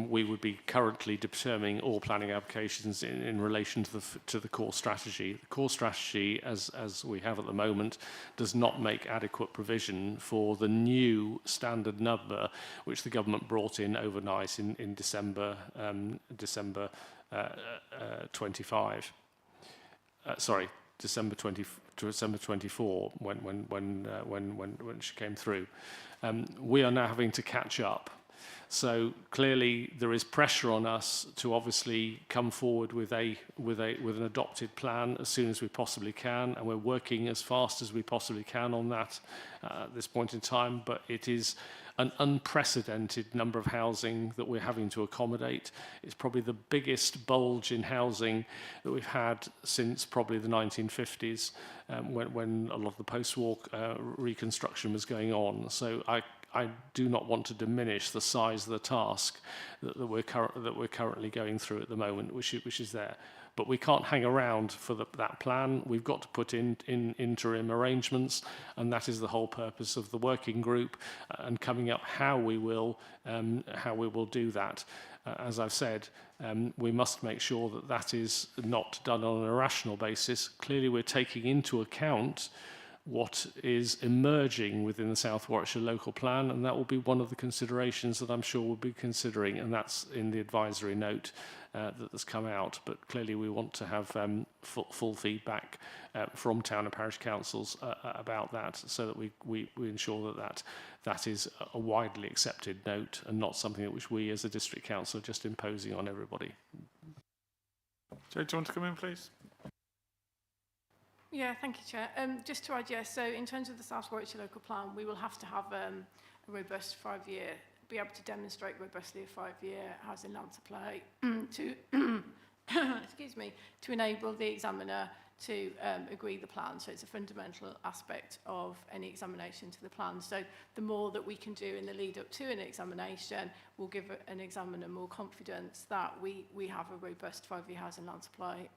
S10: we would be currently determining all planning applications in relation to the core strategy. The core strategy, as we have at the moment, does not make adequate provision for the new standard number which the government brought in overnight in December 25. December 24, when she came through. We are now having to catch up. So clearly there is pressure on us to obviously come forward with an adopted plan as soon as we possibly can, and we're working as fast as we possibly can on that at this point in time. But it is an unprecedented number of housing that we're having to accommodate. It's probably the biggest bulge in housing that we've had since probably the 1950s, when a lot of the post-war reconstruction was going on. So I do not want to diminish the size of the task that we're currently going through at the moment, which is there. But we can't hang around for that plan. We've got to put in interim arrangements, and that is the whole purpose of the working group and coming up how we will do that. As I've said, we must make sure that is not done on an irrational basis. Clearly, we're taking into account what is emerging within the South Warwickshire local plan, and that will be one of the considerations that I'm sure we'll be considering, and that's in the advisory note that's come out. But clearly we want to have full feedback from town and parish councils about that, so that we ensure that is a widely accepted note and not something which we as a district council are just imposing on everybody.
S1: Joe, do you want to come in, please?
S11: Yeah, thank you, Chair. Just to add, so in terms of the South Warwickshire local plan, we will have to have a robust five-year, be able to demonstrate robustly a five-year housing land supply to, excuse me, to enable the examiner to agree the plan. So it's a fundamental aspect of any examination to the plan. So the more that we can do in the lead up to an examination will give an examiner more confidence that we have a robust five-year housing land supply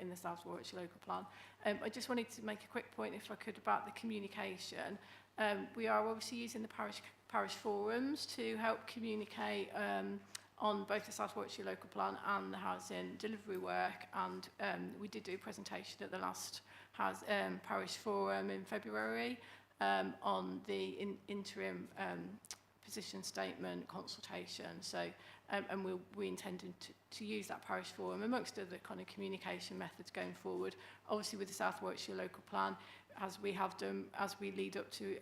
S11: in the South Warwickshire local plan. I just wanted to make a quick point, if I could, about the communication. We are obviously using the parish forums to help communicate on both the South Warwickshire local plan and the housing delivery work, and we did do a presentation at the last parish forum in February on the interim position statement consultation. So and we intended to use that parish forum amongst other kind of communication methods going forward. Obviously with the South Warwickshire local plan, as we have done, as we lead up to,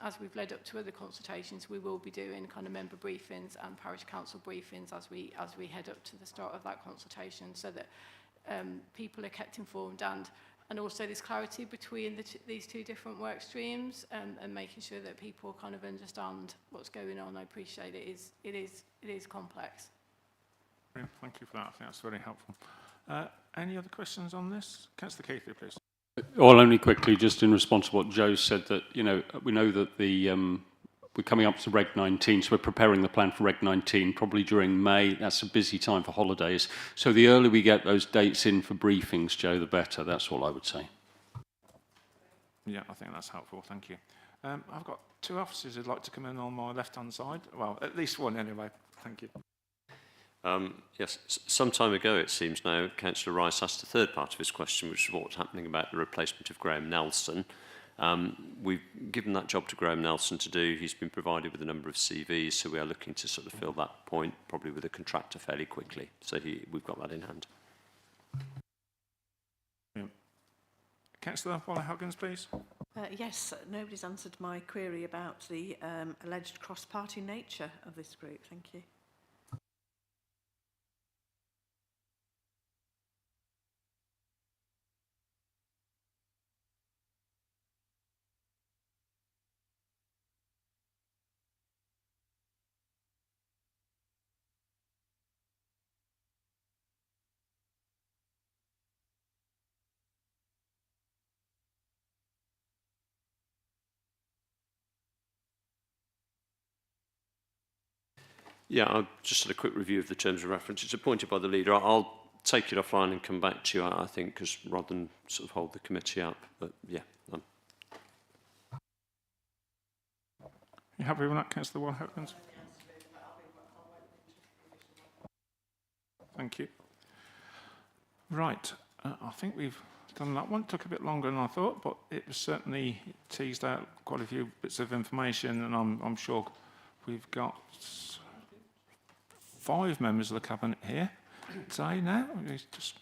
S11: as we've led up to other consultations, we will be doing kind of member briefings and parish council briefings as we head up to the start of that consultation, so that people are kept informed, and also there's clarity between these two different work streams, and making sure that people kind of understand what's going on. I appreciate it is complex.
S1: Brilliant. Thank you for that. I think that's very helpful. Any other questions on this? Councillor Keithley, please.
S3: Well, only quickly, just in response to what Joe said, that, you know, we know that we're coming up to Reg 19, so we're preparing the plan for Reg 19 probably during May. That's a busy time for holidays. So the earlier we get those dates in for briefings, Joe, the better. That's all I would say.
S1: Yeah, I think that's helpful. Thank you. I've got two officers who'd like to come in on my left-hand side. Well, at least one anyway. Thank you.
S7: Yes, some time ago, it seems now, Councillor Rice asked the third part of his question, which is what's happening about the replacement of Graham Nelson. We've given that job to Graham Nelson to do. He's been provided with a number of CVs, so we are looking to sort of fill that point, probably with a contractor fairly quickly. So we've got that in hand.
S1: Yeah. Councillor Waller-Huggins, please.
S6: Yes, nobody's answered my query about the alleged cross-party nature of this group. Thank you.
S7: Yeah, I'll just had a quick review of the terms of reference. It's appointed by the leader. I'll take it offline and come back to you, I think, because rather than sort of hold the committee up. But yeah.
S1: You happy with that, Councillor Waller-Huggins? Thank you. Right, I think we've done that one. Took a bit longer than I thought, but it was certainly teased out quite a few bits of information, and I'm sure we've got 5 members of the Cabinet here today now. We're just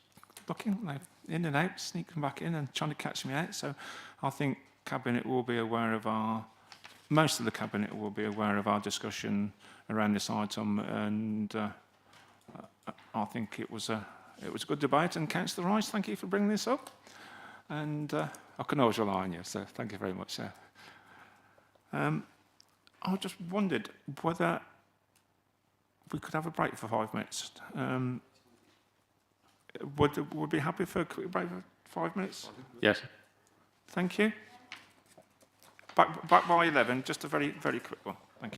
S1: looking, they're in and out, sneaking back in and trying to catch me out. So I think Cabinet will be aware of most of the Cabinet will be aware of our discussion around this item, and I think it was a good debate. And Councillor Rice, thank you for bringing this up. And I can always rely on you, so thank you very much, sir. I just wondered whether we could have a break for 5 minutes. Would we be happy for a quick break for 5 minutes?
S3: Yes.
S1: Thank you. Back by 11, just a very, very quick one. Thank you.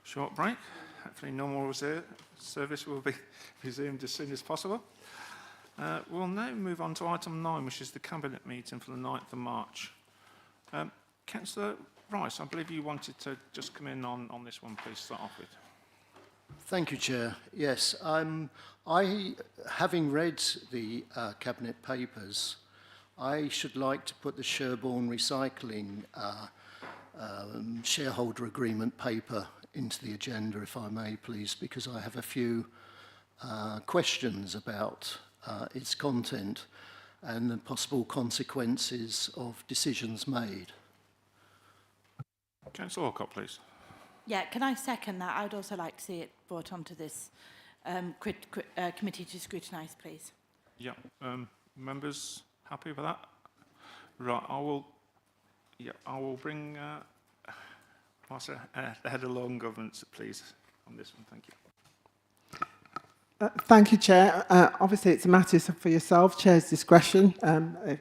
S1: short break. Hopefully normal service will be resumed as soon as possible. We'll now move on to item 9, which is the Cabinet meeting for the 9th of March. Councillor Rice, I believe you wanted to just come in on this one, please start off with.
S8: Thank you, Chair. Yes, having read the Cabinet papers, I should like to put the Sherborne Recycling shareholder agreement paper into the agenda, if I may, please, because I have a few questions about its content and the possible consequences of decisions made.
S1: Councillor Alcott, please.
S12: Yeah, can I second that? I would also like to see it brought onto this committee to scrutinise, please.
S1: Yeah, members happy with that? Right, I will bring the head of law and governance, please, on this one. Thank you.
S4: Thank you, Chair. Obviously, it's a matter for yourself, Chair's discretion,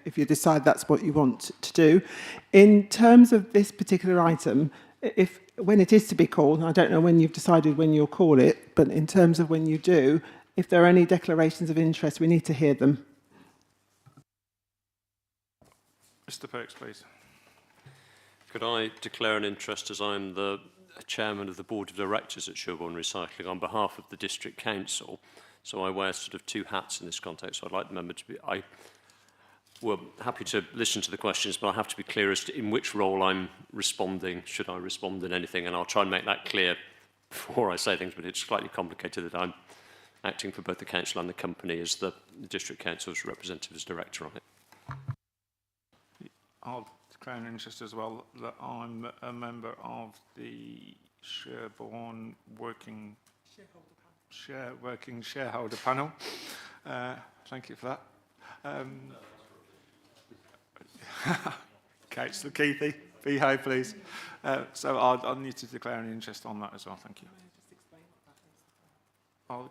S4: if you decide that's what you want to do. In terms of this particular item, when it is to be called, and I don't know when you've decided when you'll call it, but in terms of when you do, if there are any declarations of interest, we need to hear them.
S1: Mr. Perks, please.
S7: Could I declare an interest, as I'm the chairman of the board of directors at Sherborne Recycling, on behalf of the district council? So I wear sort of two hats in this context. So I'd like the member to be... We're happy to listen to the questions, but I have to be clear as to in which role I'm responding, should I respond in anything, and I'll try and make that clear before I say things, but it's slightly complicated that I'm acting for both the council and the company as the district council's representative as director on it.
S1: I'll declare an interest as well that I'm a member of the Sherborne working shareholder panel. Thank you for that. Councillor Keithy, behave, please. So I'll need to declare an interest on that as well. Thank you.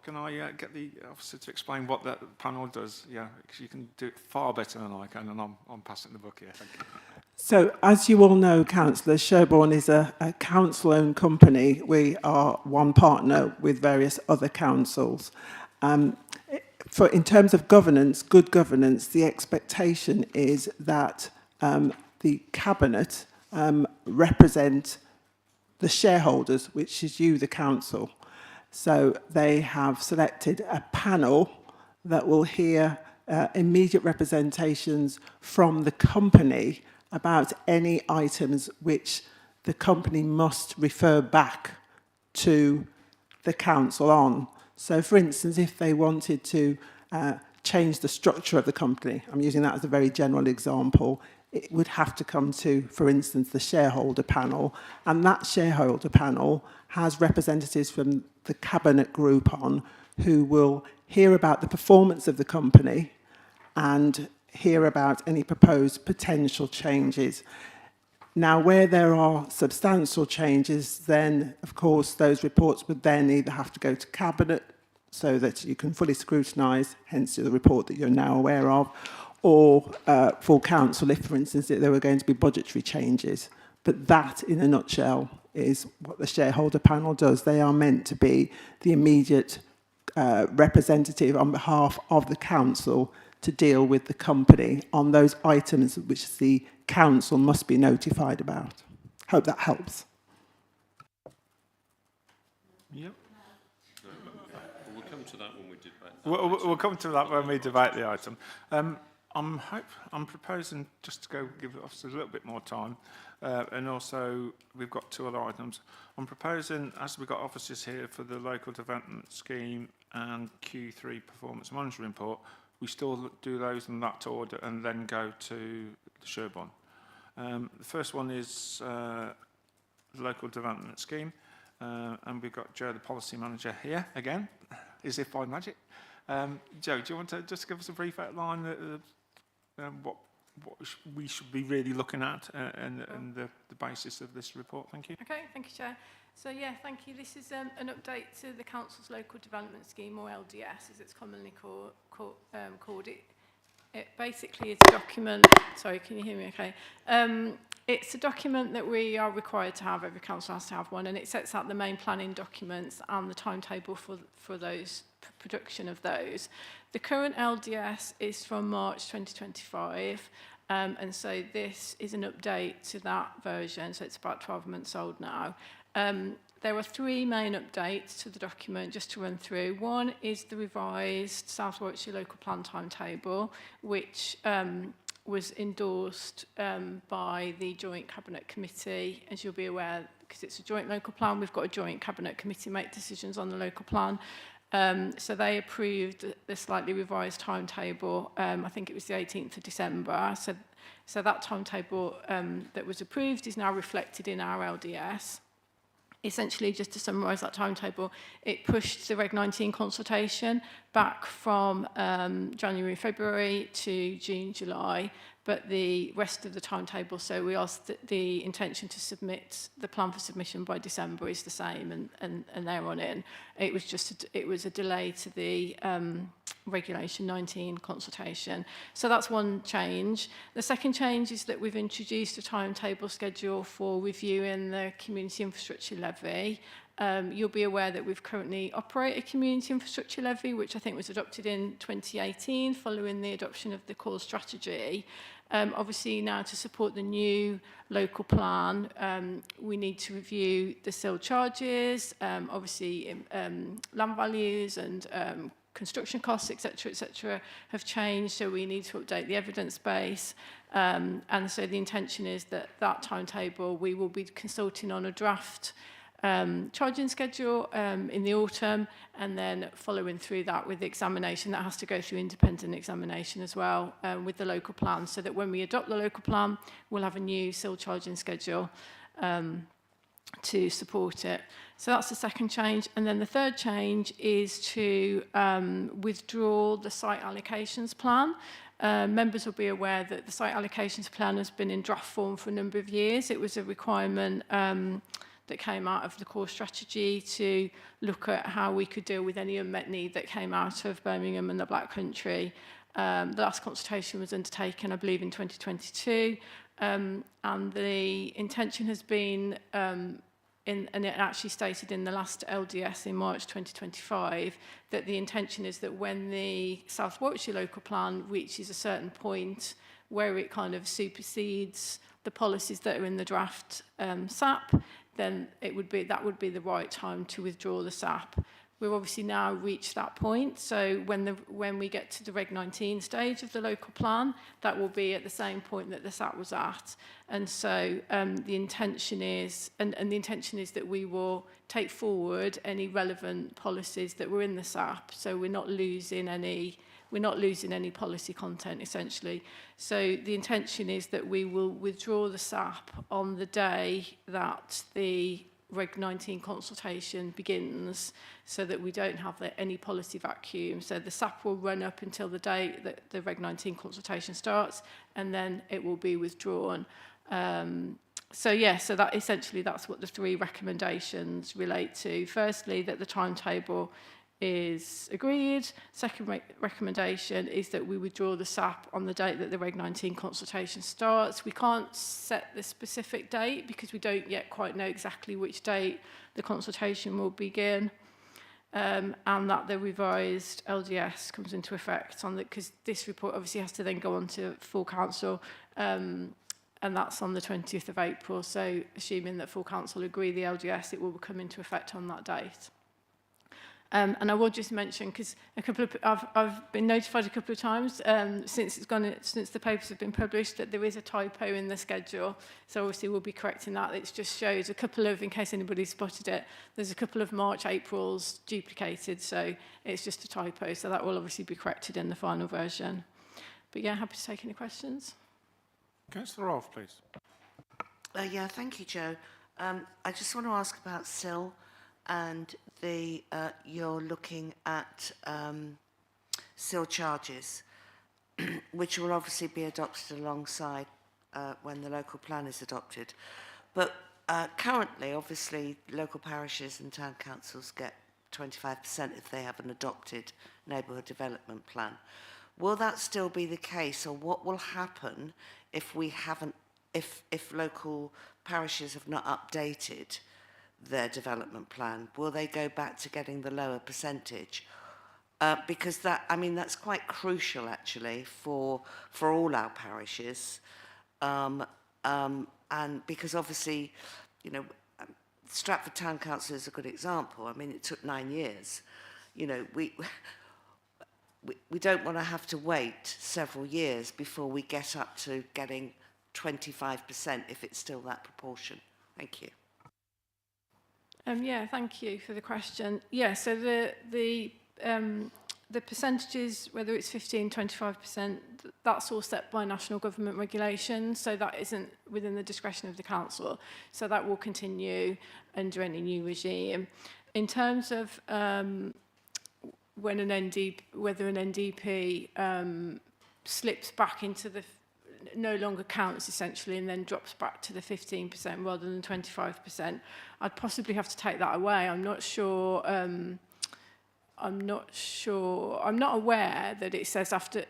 S1: Can I get the officer to explain what that panel does? Yeah, because you can do it far better than I can, and I'm passing the book here. Thank you.
S4: So, as you all know, councillors, Sherborne is a council-owned company. We are one partner with various other councils. In terms of governance, good governance, the expectation is that the Cabinet represent the shareholders, which is you, the council. So they have selected a panel that will hear immediate representations from the company about any items which the company must refer back to the council on. So, for instance, if they wanted to change the structure of the company, I'm using that as a very general example, it would have to come to, for instance, the shareholder panel, and that shareholder panel has representatives from the Cabinet group on who will hear about the performance of the company and hear about any proposed potential changes. Now, where there are substantial changes, then, of course, those reports would then either have to go to Cabinet so that you can fully scrutinise, hence the report that you're now aware of, or full council if, for instance, there were going to be budgetary changes. But that, in a nutshell, is what the shareholder panel does. They are meant to be the immediate representative on behalf of the council to deal with the company on those items which the council must be notified about. Hope that helps.
S1: Yep.
S7: We'll come to that when we debate.
S1: We'll come to that when we debate the item. I'm proposing just to go give the officers a little bit more time, and also we've got two other items. I'm proposing, as we've got officers here for the local development scheme and Q3 performance monitoring report, we still do those in that order and then go to the Sherborne. The first one is the local development scheme, and we've got Joe, the policy manager, here again, as if by magic. Joe, do you want to just give us a brief outline of what we should be really looking at and the basis of this report? Thank you.
S11: Okay, thank you, Chair. So, yeah, thank you. This is an update to the Council's Local Development Scheme, or LDS, as it's commonly called. It basically is a document, sorry, can you hear me okay? It's a document that we are required to have, every council has to have one, and it sets out the main planning documents and the timetable for those, production of those. The current LDS is from March 2025, and so this is an update to that version, so it's about 12 months old now. There were three main updates to the document, just to run through. One is the revised South Warwickshire Local Plan timetable, which was endorsed by the Joint Cabinet Committee. As you'll be aware, because it's a joint local plan, we've got a Joint Cabinet Committee make decisions on the local plan. So they approved the slightly revised timetable, I think it was the 18th of December. So that timetable that was approved is now reflected in our LDS. Essentially, just to summarise that timetable, it pushed the Reg 19 consultation back from January, February to June, July, but the rest of the timetable, so we asked that the intention to submit the plan for submission by December is the same, and they're on in. It was just it was a delay to the Regulation 19 consultation. So that's one change. The second change is that we've introduced a timetable schedule for reviewing the community infrastructure levy. You'll be aware that we've currently operate a community infrastructure levy, which I think was adopted in 2018 following the adoption of the core strategy. Obviously, now to support the new local plan, we need to review the SIL charges, obviously land values and construction costs, etc., have changed, so we need to update the evidence base. And so the intention is that that timetable, we will be consulting on a draft charging schedule in the autumn, and then following through that with the examination that has to go through independent examination as well with the local plan, so that when we adopt the local plan, we'll have a new SIL charging schedule to support it. So that's the second change. And then the third change is to withdraw the site allocations plan. Members will be aware that the site allocations plan has been in draft form for a number of years. It was a requirement that came out of the core strategy to look at how we could deal with any unmet need that came out of Birmingham and the Black Country. The last consultation was undertaken, I believe, in 2022, and the intention has been, and it actually stated in the last LDS in March 2025, that the intention is that when the South Warwickshire local plan reaches a certain point where it kind of supersedes the policies that are in the draft SAP, then that would be the right time to withdraw the SAP. We've obviously now reached that point, so when we get to the Reg 19 stage of the local plan, that will be at the same point that the SAP was at. And so the intention is, and the intention is that we will take forward any relevant policies that were in the SAP, so we're not losing any policy content, essentially. So the intention is that we will withdraw the SAP on the day that the Reg 19 consultation begins, so that we don't have any policy vacuum. So the SAP will run up until the day that the Reg 19 consultation starts, and then it will be withdrawn. So that essentially that's what the three recommendations relate to. Firstly, that the timetable is agreed. Second recommendation is that we withdraw the SAP on the date that the Reg 19 consultation starts. We can't set the specific date because we don't yet quite know exactly which date the consultation will begin, and that the revised LDS comes into effect because this report obviously has to then go on to full council, and that's on the 20th of April. So assuming that full council agree the LDS, it will come into effect on that date. And I will just mention, because I've been notified a couple of times since the papers have been published, that there is a typo in the schedule. So obviously we'll be correcting that. It just shows a couple of, in case anybody spotted it, there's a couple of March, Aprils duplicated. So it's just a typo. So that will obviously be corrected in the final version. But yeah, happy to take any questions.
S1: Councillor Rolfe, please.
S5: Yeah, thank you, Joe. I just want to ask about SIL. And you're looking at SIL charges, which will obviously be adopted alongside when the local plan is adopted. But currently, obviously, local parishes and town councils get 25% if they have an adopted neighbourhood development plan. will that still be the case, or what will happen if we haven't, if local parishes have not updated their development plan? Will they go back to getting the lower percentage? Because that, I mean, that's quite crucial actually for all our parishes, and because obviously, you know, Stratford Town Council is a good example. I mean, it took 9 years. You know, we don't want to have to wait several years before we get up to getting 25% if it's still that proportion. Thank you.
S11: Yeah, thank you for the question. Yeah, so the percentages, whether it's 15, 25%, that's all set by national government regulations, so that isn't within the discretion of the council. So that will continue under any new regime. In terms of whether an NDP slips back into the no longer counts essentially and then drops back to the 15% rather than 25%, I'd possibly have to take that away. I'm not sure. I'm not aware that it says after,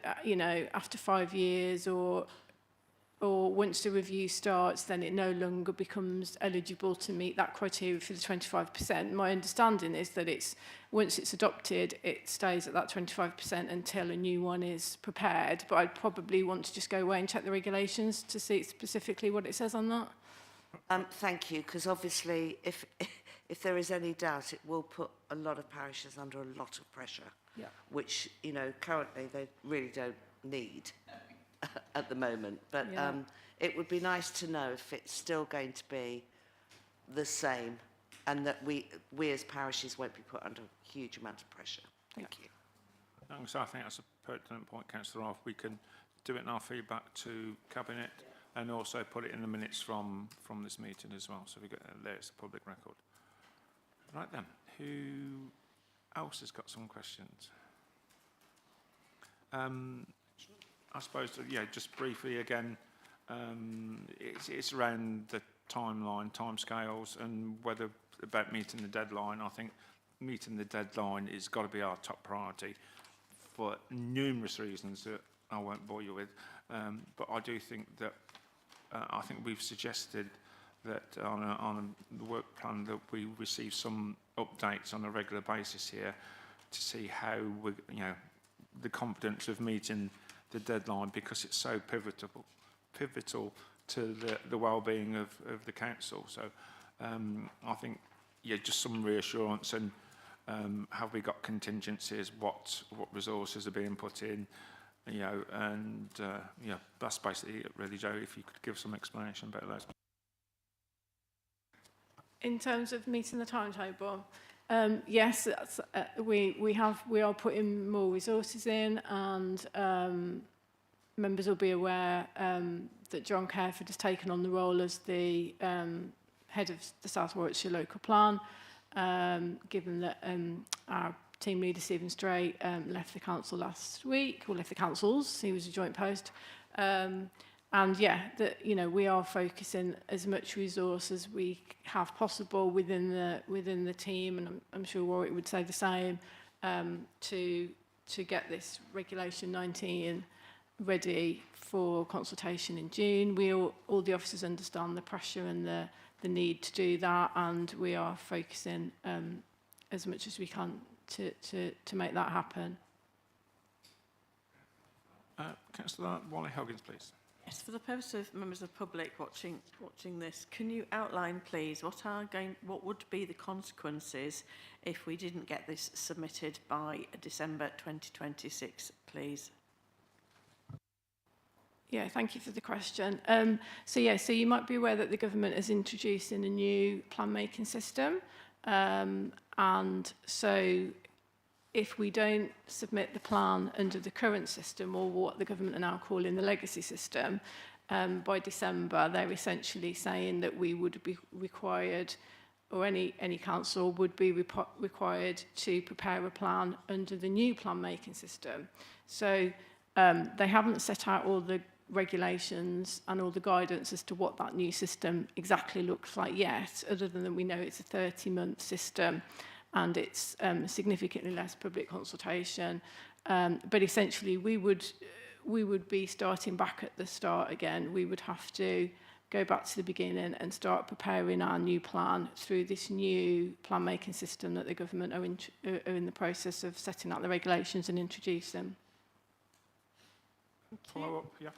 S11: after 5 years or once the review starts, then it no longer becomes eligible to meet that criteria for the 25%. My understanding is that once it's adopted, it stays at that 25% until a new one is prepared. But I'd probably want to just go away and check the regulations to see specifically what it says on that.
S5: Thank you, because obviously if there is any doubt, it will put a lot of parishes under a lot of pressure, which, currently they really don't need at the moment. But it would be nice to know if it's still going to be the same and that we as parishes won't be put under a huge amount of pressure. Thank you.
S1: So I think that's a pertinent point, Councillor Rolfe. We can do it in our feedback to Cabinet and also put it in the minutes from this meeting as well. So we get there, it's a public record. Right then, who else has got some questions? I suppose, just briefly again, it's around the timescales, and whether about meeting the deadline. I think meeting the deadline has got to be our top priority for numerous reasons that I won't bore you with. But I do think that I think we've suggested that on the work plan that we receive some updates on a regular basis here to see how we, the confidence of meeting the deadline, because it's so pivotal to the well-being of the council. So I think, just some reassurance, and have we got contingencies, what resources are being put in, and that's basically it really, Joe, if you could give some explanation about those.
S11: In terms of meeting the timetable, yes, that's, we are putting more resources in, and members will be aware that John Careford has taken on the role as the head of the South Warwickshire local plan, given that our team leader Stephen Strait left the council last week, or left the councils. He was a joint post. And we are focusing as much resource as we have possible within the team, and I'm sure Warwick would say the same, to get this Regulation 19 ready for consultation in June. All the officers understand the pressure and the need to do that, and we are focusing as much as we can to make that happen.
S1: Councillor Wally-Huggins, please.
S6: Yes, for the purpose of members of the public watching this, can you outline, please, what would be the consequences if we didn't get this submitted by December 2026, please?
S11: Yeah, thank you for the question. So you might be aware that the government is introducing a new plan-making system, and so if we don't submit the plan under the current system, or what the government are now calling the legacy system, by December, they're essentially saying that we would be required, or any council would be required to prepare a plan under the new plan-making system. So they haven't set out all the regulations and all the guidance as to what that new system exactly looks like yet, other than that we know it's a 30-month system, and it's significantly less public consultation, But essentially, we would be starting back at the start again. We would have to go back to the beginning and start preparing our new plan through this new plan-making system that the government are in the process of setting out the regulations and introduce them.
S1: Follow up, yeah.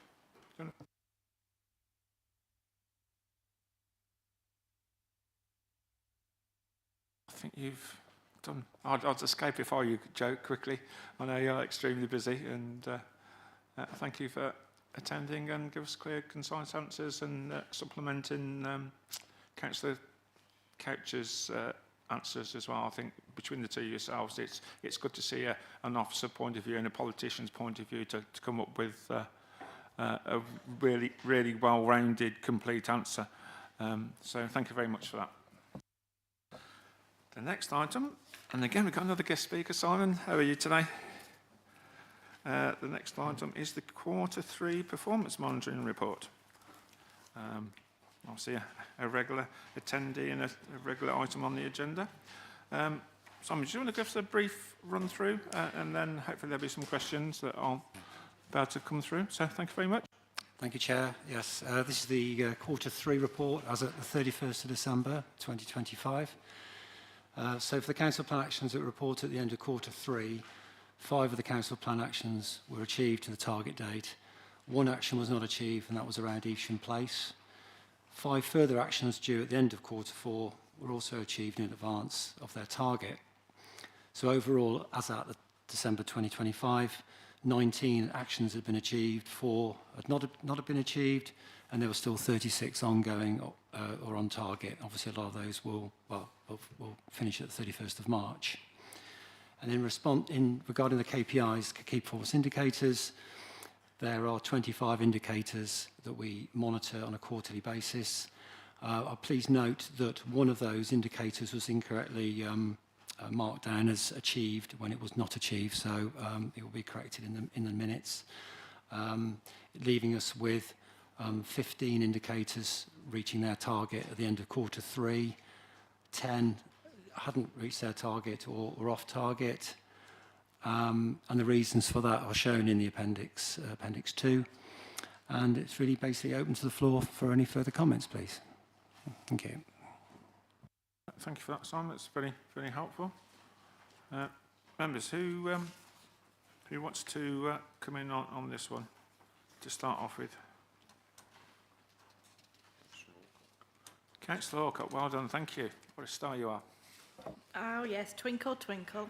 S1: I think you've done. I'll escape before you, Joe, quickly. I know you're extremely busy, and thank you for attending and give us clear, concise answers and supplementing Councillor Couch's answers as well. I think between the two yourselves, it's good to see an officer point of view and a politician's point of view to come up with a really well-rounded, complete answer. So thank you very much for that. The next item, and again we've got another guest speaker, Simon. How are you today? The next item is the Q3 Performance Monitoring Report. Obviously a regular attendee and a regular item on the agenda. Simon, do you want to give us a brief run through and then hopefully there'll be some questions that are about to come through. So thank you very much.
S13: Thank you, Chair. Yes, this is the Q3 report as at the 31st of December 2025. So for the council plan actions that were reported at the end of Q3, 5 of the council plan actions were achieved to the target date. 1 action was not achieved, and that was around Evesham Place. 5 further actions due at the end of Q4 were also achieved in advance of their target. So overall, as at December 2025, 19 actions had been achieved, 4 had not been achieved, and there were still 36 ongoing or on target. Obviously, a lot of those will finish at the 31st of March. And regarding the KPIs, key performance indicators, there are 25 indicators that we monitor on a quarterly basis. Please note that one of those indicators was incorrectly marked down as achieved when it was not achieved, so it will be corrected in the minutes, leaving us with 15 indicators reaching their target at the end of Q3, 10 hadn't reached their target or were off target, and the reasons for that are shown in the appendix 2, and it's really basically open to the floor for any further comments, please. Thank you.
S1: Thank you for that, Simon. It's very, very helpful. Members, who wants to come in on this one to start off with? Councillor Hawcott, well done, thank you. What a star you are.
S12: Oh, yes, twinkle, twinkle.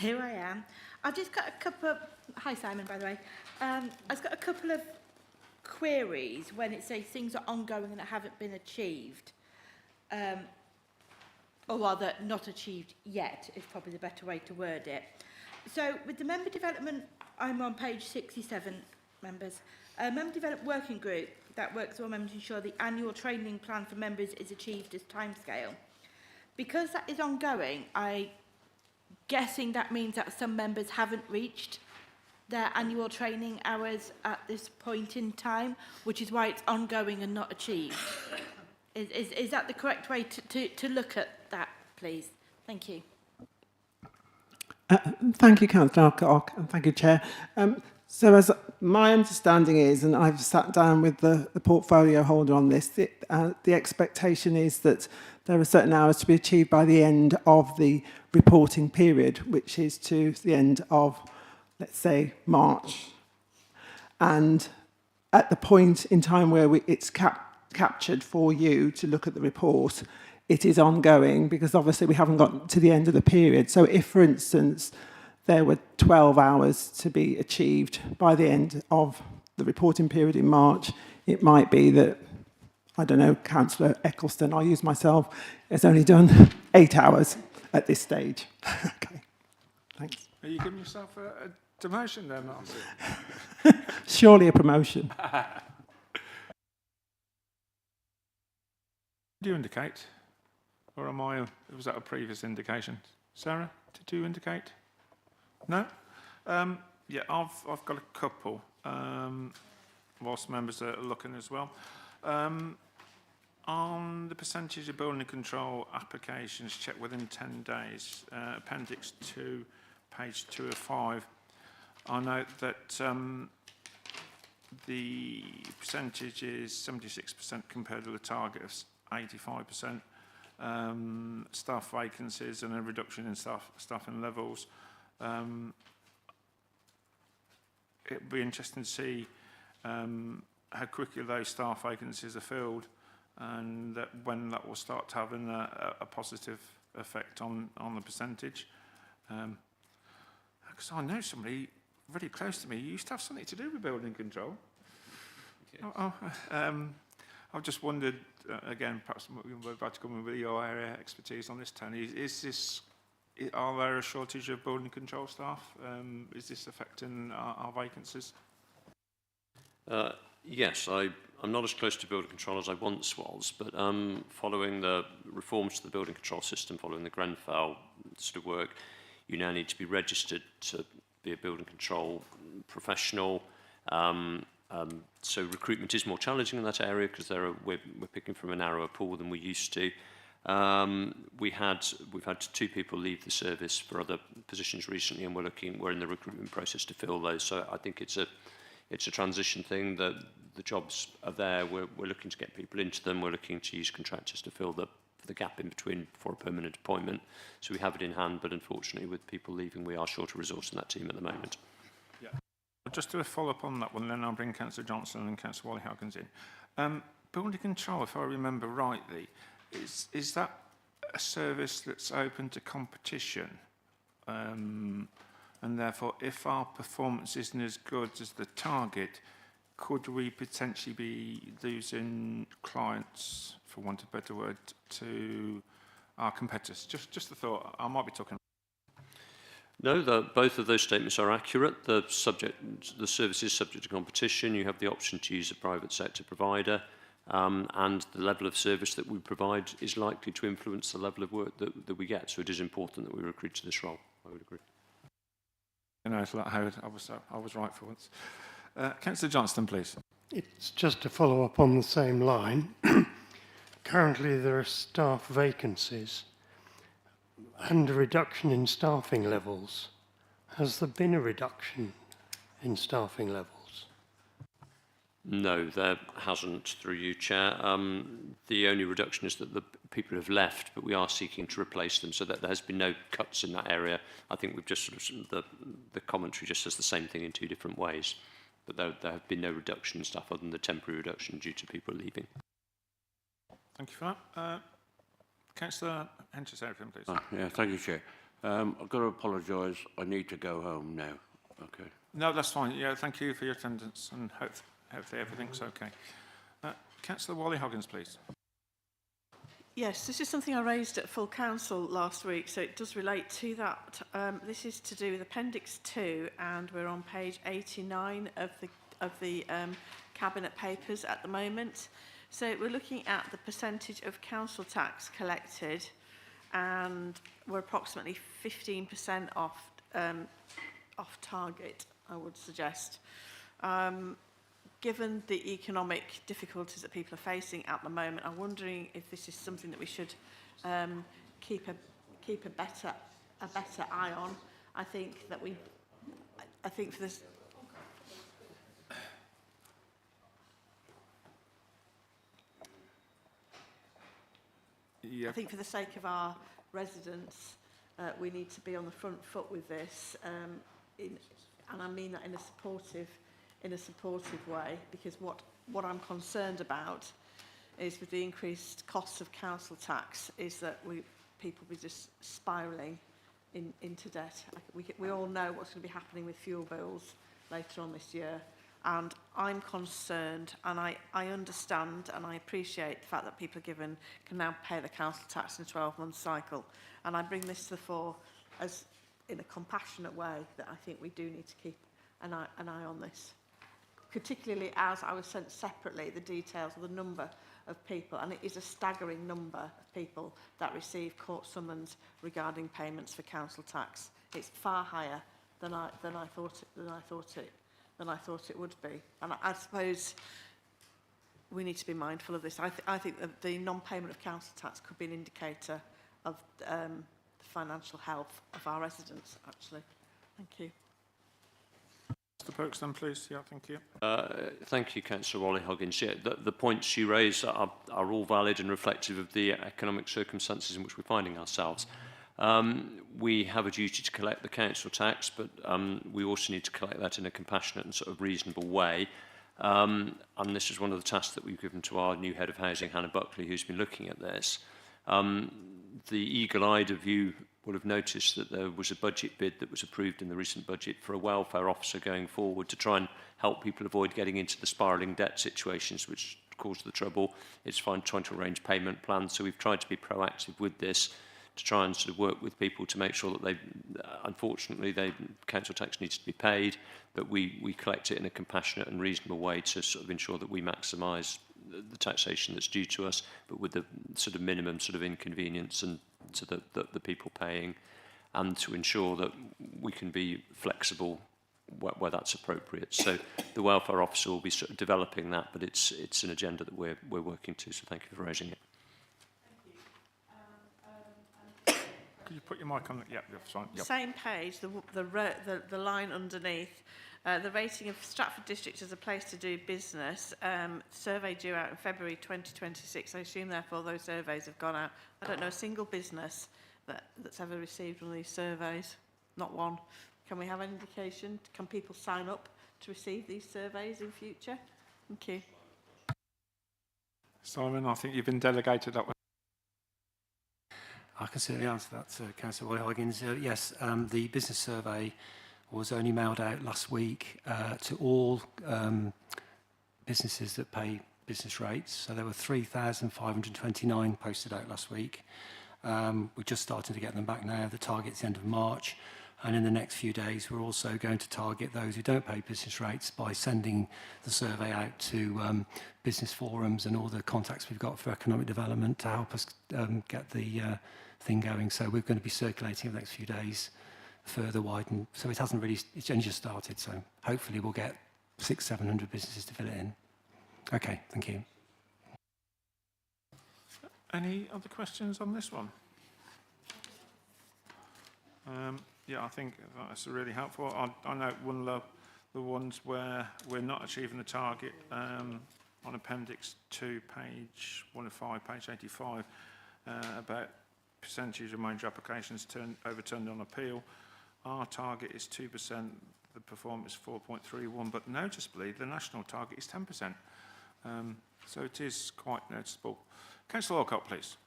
S12: Here I am. I've just got a couple of... Hi, Simon, by the way. I've got a couple of queries when it says things are ongoing and that haven't been achieved. Or rather, not achieved yet is probably the better way to word it. So, with the member development, I'm on page 67, members. Member development working group that works with all members to ensure the annual training plan for members is achieved as timescale. Because that is ongoing, I'm guessing that means that some members haven't reached their annual training hours at this point in time, which is why it's ongoing and not achieved. Is that the correct way to look at that, please? Thank you.
S4: Thank you, Councillor Hawcott, and thank you, Chair. So as my understanding is, and I've sat down with the portfolio holder on this, the expectation is that there are certain hours to be achieved by the end of the reporting period, which is to the end of, let's say, March. And at the point in time where it's captured for you to look at the report, it is ongoing because obviously we haven't got to the end of the period. So if, for instance, there were 12 hours to be achieved by the end of the reporting period in March, it might be that, I don't know, Councillor Eccleston, I'll use myself, has only done 8 hours at this stage. Okay, thanks.
S1: Are you giving yourself a demotion there, Martin?
S4: Surely a promotion.
S1: Do you indicate? Or was that a previous indication? Sarah, did you indicate? No? Yeah, I've got a couple, whilst members are looking as well. On the percentage of building control applications checked within 10 days, Appendix 2, page 2 of 5, I note that the percentage is 76% compared with a target of 85%. Staff vacancies and a reduction in staffing levels. It would be interesting to see how quickly those staff vacancies are filled, and when that will start having a positive effect on the percentage. Because I know somebody really close to me used to have something to do with building control. I've just wondered, again, perhaps we're about to come in with your area expertise on this, Tony. Are there a shortage of building control staff? Is this affecting our vacancies?
S7: Yes, I'm not as close to building control as I once was, but following the reforms to the building control system, following the Grenfell sort of work, you now need to be registered to be a building control professional. So recruitment is more challenging in that area because we're picking from a narrower pool than we used to. We've had 2 people leave the service for other positions recently, and we're in the recruitment process to fill those. So I think it's a transition thing. That the jobs are there. We're looking to get people into them. We're looking to use contractors to fill the gap in between for a permanent appointment. So we have it in hand, but unfortunately, with people leaving, we are short of resource in that team at the moment.
S1: Yeah. I'll just do a follow-up on that one, then I'll bring Councillor Johnson and Councillor Wally-Huggins in. Building control, if I remember rightly, is that a service that's open to competition? And therefore, if our performance isn't as good as the target, could we potentially be losing clients, for want of a better word, to our competitors? Just a thought. I might be talking.
S7: No, both of those statements are accurate. The service is subject to competition. You have the option to use a private sector provider, and the level of service that we provide is likely to influence the level of work that we get. So it is important that we recruit to this role. I would agree.
S1: You know, it's like Howard. I was right for once. Councillor Johnston, please.
S9: It's just to follow up on the same line. Currently, there are staff vacancies and a reduction in staffing levels. Has there been a reduction in staffing levels?
S7: No, there hasn't, through you, Chair. The only reduction is that the people have left, but we are seeking to replace them, so that there has been no cuts in that area. I think we've just sort of, the commentary just says the same thing in 2 different ways. But there have been no reduction in staff other than the temporary reduction due to people leaving.
S1: Thank you for that. Councillor Henchers-Everton, please.
S14: Yeah, thank you, Chair. I've got to apologise. I need to go home now. Okay.
S1: No, that's fine. Yeah, thank you for your attendance, and hopefully everything's okay. Councillor Wally-Huggins, please.
S6: Yes, this is something I raised at full council last week, so it does relate to that. This is to do with Appendix 2, and we're on page 89 of the Cabinet papers at the moment. So we're looking at the percentage of council tax collected, and we're approximately 15% off target, I would suggest. Given the economic difficulties that people are facing at the moment, I'm wondering if this is something that we should keep a better eye on. I think for this.
S1: Yeah.
S6: I think for the sake of our residents, we need to be on the front foot with this, and I mean that in a supportive way, because what I'm concerned about is, with the increased costs of council tax, is that people be just spiralling into debt. We all know what's going to be happening with fuel bills later on this year, and I'm concerned, and I understand and I appreciate the fact that people can now pay the council tax in a 12-month cycle, and I bring this to the fore as in a compassionate way that I think we do need to keep an eye on this. Particularly as I was sent separately the details of the number of people, and it is a staggering number of people that receive court summons regarding payments for council tax. It's far higher than I thought it would be, and I suppose we need to be mindful of this. I think that the non-payment of council tax could be an indicator of the financial health of our residents. Actually, thank you.
S1: Mr Perks, then, please. Yeah, thank you.
S7: Thank you, Councillor Wally-Hoggins. Yeah, the points you raise are all valid and reflective of the economic circumstances in which we're finding ourselves. We have a duty to collect the council tax, but we also need to collect that in a compassionate and sort of reasonable way. And this is one of the tasks that we've given to our new head of housing, Hannah Buckley, who's been looking at this. The eagle-eyed of you will have noticed that there was a budget bid that was approved in the recent budget for a welfare officer going forward to try and help people avoid getting into the spiralling debt situations which cause the trouble. It's trying to arrange payment plans. So we've tried to be proactive with this to try and sort of work with people to make sure that they, unfortunately, council tax needs to be paid, but we collect it in a compassionate and reasonable way to sort of ensure that we maximise the taxation that's due to us, but with the sort of minimum sort of inconvenience and to the people paying, and to ensure that we can be flexible where that's appropriate. So the welfare officer will be sort of developing that, but it's an agenda that we're working to. So thank you for raising it.
S1: Could you put your mic on? Yeah, that's fine. Yep.
S6: Same page, the line underneath. The rating of Stratford District as a place to do business, survey due out in February 2026. I assume, therefore, those surveys have gone out. I don't know a single business that's ever received one of these surveys. Not one. Can we have an indication? Can people sign up to receive these surveys in future? Thank you.
S1: Simon, I think you've been delegated that one.
S13: I can certainly answer that, Councillor Wally-Hoggins. Yes, the business survey was only mailed out last week to all businesses that pay business rates. So there were 3,529 posted out last week. We're just starting to get them back now. The target's the end of March. And in the next few days, we're also going to target those who don't pay business rates by sending the survey out to business forums and all the contacts we've got for economic development to help us get the thing going. So we're going to be circulating in the next few days further widen. So it hasn't really, it's only just started. So hopefully we'll get 600-700 businesses to fill it in. Okay, thank you.
S1: Any other questions on this one? Yeah, I think that's really helpful. I know one of the ones where we're not achieving the target on Appendix 2, page 105, page 85, about percentage of major applications overturned on appeal. Our target is 2%, the performance 4.31, but noticeably the national target is 10%. So it is quite noticeable. Councillor Alcott, please.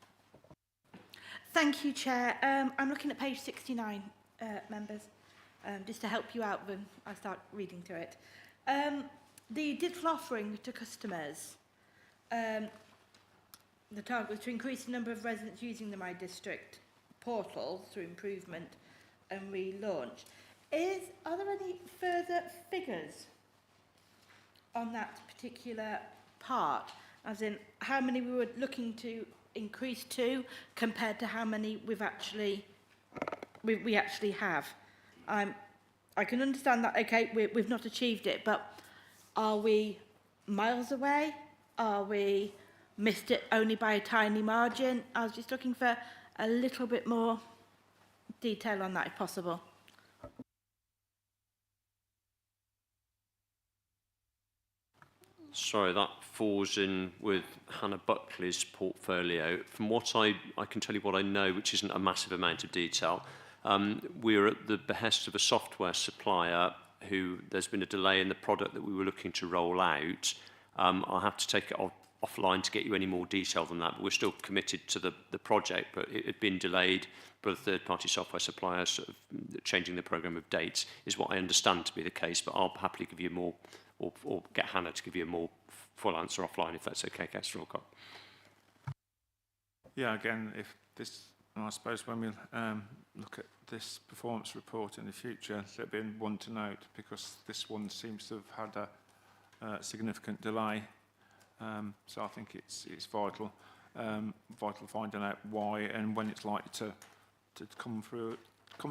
S12: Thank you, Chair. I'm looking at page 69, members, just to help you out when I start reading through it. The digital offering to customers, the target was to increase the number of residents using the My District portal through improvement and relaunch. Are there any further figures on that particular part, as in how many we were looking to increase to compared to how many we actually have? I can understand that, okay, we've not achieved it, but are we miles away? Are we missed it only by a tiny margin? I was just looking for a little bit more detail on that, if possible.
S7: Sorry, that falls in with Hannah Buckley's portfolio. From what I can tell you what I know, which isn't a massive amount of detail, we're at the behest of a software supplier who there's been a delay in the product that we were looking to roll out. I'll have to take it offline to get you any more detail than that, but we're still committed to the project, but it had been delayed by the third-party software supplier sort of changing the programme of dates is what I understand to be the case, but I'll happily give you more, or get Hannah to give you a more full answer offline, if that's okay, Councillor Alcott.
S1: Yeah, again, if this, I suppose when we look at this performance report in the future, there'll be one to note, because this one seems to have had a significant delay. So I think it's vital finding out why and when it's likely to come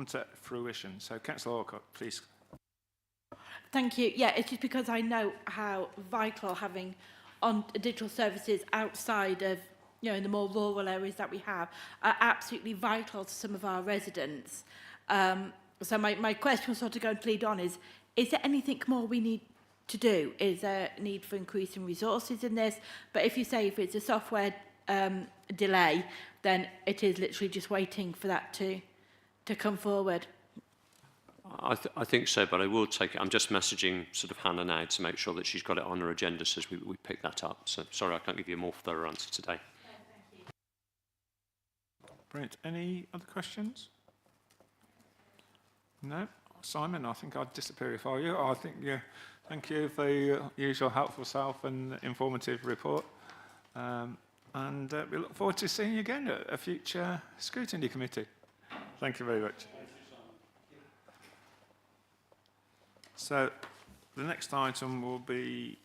S1: to fruition. So Councillor Alcott, please.
S12: Thank you. Yeah, it's just because I know how vital having on digital services outside of, you know, in the more rural areas that we have are absolutely vital to some of our residents. So my question was sort of going to lead on is is there anything more we need to do? Is there a need for increasing resources in this? But if you say if it's a software delay, then it is literally just waiting for that to come forward.
S7: I think so, but I will take it. I'm just messaging sort of Hannah now to make sure that she's got it on her agenda so we pick that up. So sorry, I can't give you a more thorough answer today.
S1: Brilliant. Any other questions? No? Simon, I think I'd disappear if I were you. I think, yeah, thank you for your usual helpful self and informative report. And we look forward to seeing you again at a future scrutiny committee. Thank you very much. So the next item will be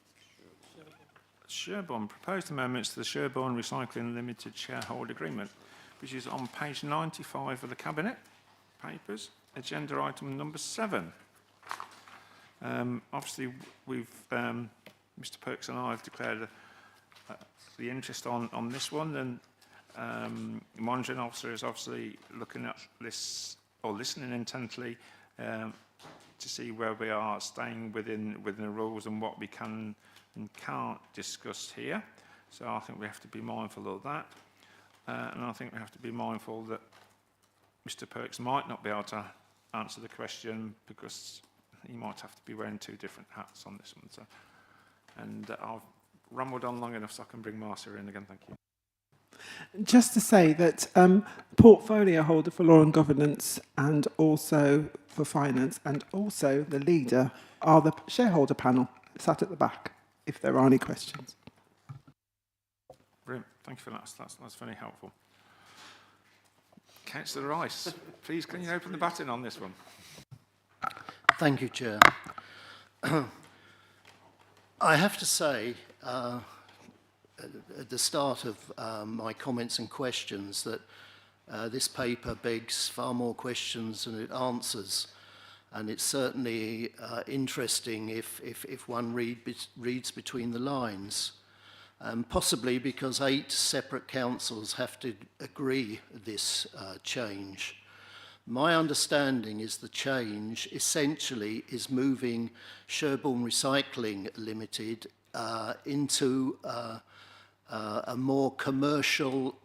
S1: Sherborne, proposed amendments to the Sherborne Recycling Limited Shareholder Agreement, which is on page 95 of the Cabinet Papers, agenda item number 7. Obviously, we've, Mr. Perks and I have declared the interest on this one, and the monitoring officer is obviously looking at this, or listening intently, to see where we are, staying within the rules and what we can and can't discuss here. So I think we have to be mindful of that. And I think we have to be mindful that Mr. Perks might not be able to answer the question because he might have to be wearing 2 different hats on this one. So, and I've rambled on long enough so I can bring Marcia in again. Thank you.
S4: Just to say that portfolio holder for law and governance and also for finance and also the leader are the shareholder panel sat at the back, if there are any questions.
S1: Brilliant. Thank you for that. That's very helpful. Councillor Rice, please can you open the baton on this one?
S8: Thank you, Chair. I have to say, at the start of my comments and questions, that this paper begs far more questions than it answers. And it's certainly interesting if one reads between the lines. Possibly because 8 separate councils have to agree this change. My understanding is the change essentially is moving Sherborne Recycling Limited into a more commercial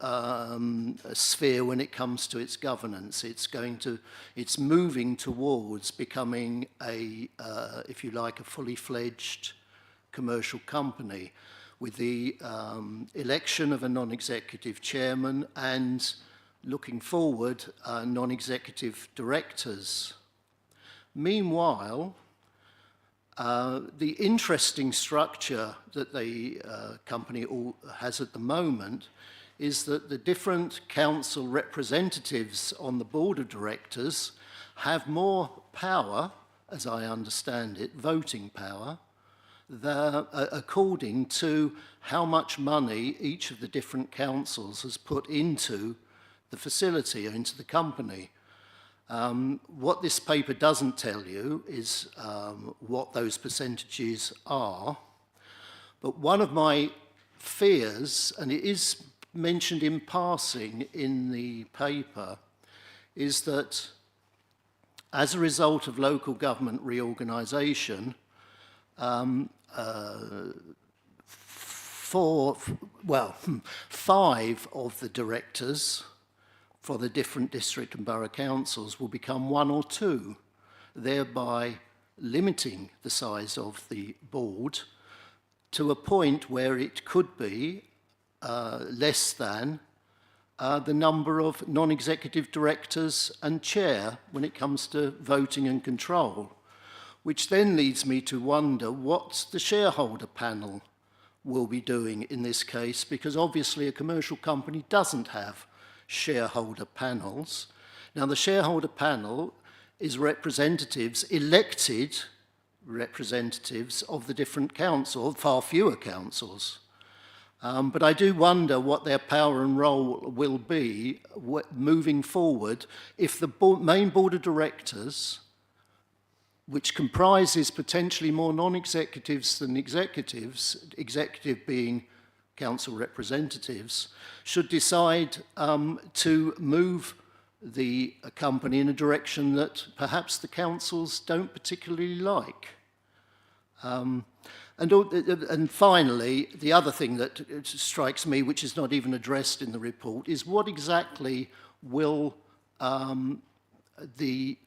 S8: sphere when it comes to its governance. It's moving towards becoming if you like, a fully fledged commercial company, with the election of a non-executive chairman and, looking forward, non-executive directors. Meanwhile, the interesting structure that the company has at the moment is that the different council representatives on the board of directors have more power, as I understand it, voting power, according to how much money each of the different councils has put into the facility or into the company. What this paper doesn't tell you is what those percentages are. But one of my fears, and it is mentioned in passing in the paper, is that as a result of local government reorganisation, 5 of the directors for the different district and borough councils will become 1 or 2, thereby limiting the size of the board to a point where it could be less than the number of non-executive directors and chair when it comes to voting and control, which then leads me to wonder what the shareholder panel will be doing in this case, because obviously a commercial company doesn't have shareholder panels. Now, the shareholder panel is representatives, elected representatives of the different council, far fewer councils. But I do wonder what their power and role will be moving forward if the main board of directors, which comprises potentially more non-executives than executives, executive being council representatives, should decide to move the company in a direction that perhaps the councils don't particularly like. And finally, the other thing that strikes me, which is not even addressed in the report, is what exactly will the